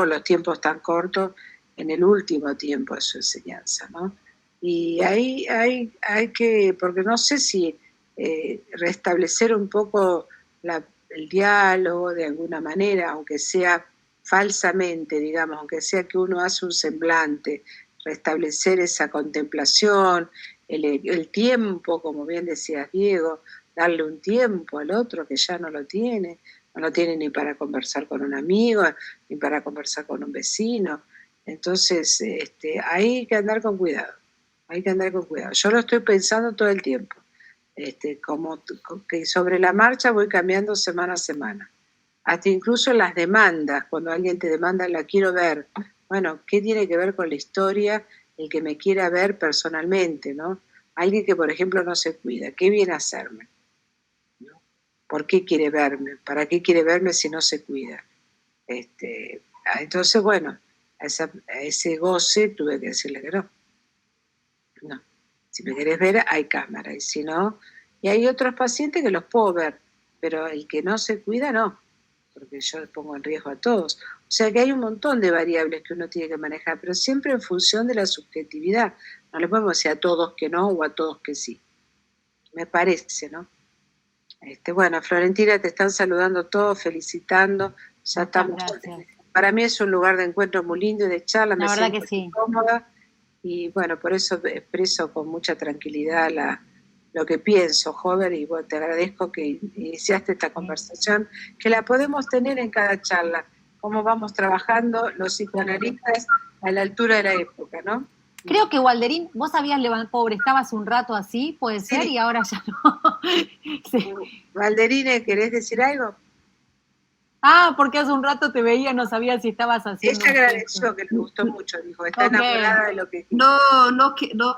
los tiempos tan cortos en el último tiempo de su enseñanza, ¿no? Y ahí hay que, porque no sé si restablecer un poco el diálogo de alguna manera, aunque sea falsamente, digamos, aunque sea que uno hace un semblante, restablecer esa contemplación, el tiempo, como bien decías, Diego, darle un tiempo al otro que ya no lo tiene ni para conversar con un amigo, ni para conversar con un vecino. Entonces, hay que andar con cuidado, Yo lo estoy pensando todo el tiempo, como que sobre la marcha voy cambiando semana a semana. Hasta incluso las demandas, cuando alguien te demanda, la quiero ver. Bueno, ¿qué tiene que ver con la historia el que me quiera ver personalmente, ¿no? Alguien que, por ejemplo, no se cuida, ¿qué viene a hacerme? ¿No? ¿Por qué quiere verme? ¿Para qué quiere verme si no se cuida? Entonces, bueno, a ese goce tuve que decirle que no. No. Si me querés ver, hay cámara, y si no, y hay otros pacientes que los puedo ver, pero el que no se cuida, no, porque yo pongo en riesgo a todos. O sea que hay un montón de variables que uno tiene que manejar, pero siempre en función de la subjetividad. No le podemos decir a todos que no o a todos que sí. Me parece, ¿no? Bueno, Florentina, te están saludando todos, felicitando. Ya estamos. Para mí es un lugar de encuentro muy lindo y de charla. La verdad que sí. Cómoda. Y bueno, por eso expreso con mucha tranquilidad lo que pienso, Hover, y bueno, te agradezco que iniciaste esta conversación, que la podemos tener en cada charla, cómo vamos trabajando los psicoanalistas a la altura de la época, ¿no? Creo que Walderín, vos habías levantado, pobre, estabas un rato así, puede ser, y ahora ya no. Sí. Walderín, ¿querés decir algo? Ah, porque hace un rato te veía, no sabía si estabas haciendo. Ella agradeció, que le gustó mucho, dijo, está enamorada de lo que... No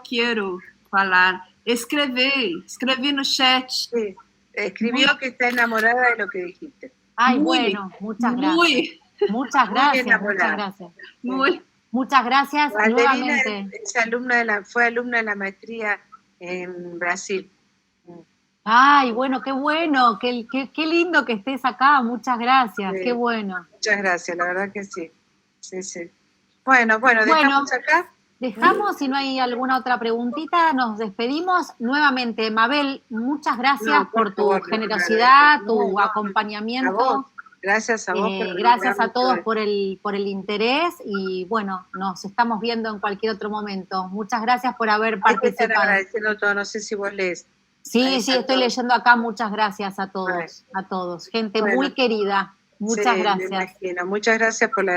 quero falar. Escrevi no chat. Sí. Escribió que está enamorada de lo que dijiste. Ay, Muy, bueno, muchas gracias. Muy, Muchas muy gracias, enamorada. muchas gracias. muy. Muchas gracias Valderina nuevamente. fue alumna de la maestría en Brasil. Ay, bueno, qué lindo que estés acá, muchas gracias, Sí. qué bueno. Muchas gracias, la verdad que sí. Sí, sí. Bueno, dejamos acá. Dejamos, si no hay alguna otra preguntita, nos despedimos. Nuevamente, Mabel, muchas gracias No, por por tu favor, generosidad, no, tu no, acompañamiento. A vos. Gracias a vos. Gracias a todos por el interés y bueno, nos estamos viendo en cualquier otro momento. Muchas gracias por haber Hay que estar participado. agradeciendo todo, no sé si vos lees. Sí, Ahí sí, está estoy todo. leyendo acá. Muchas gracias a todos, Bueno. a todos. Gente Bueno. muy querida. Muchas Sí, me gracias. imagino. Muchas gracias por la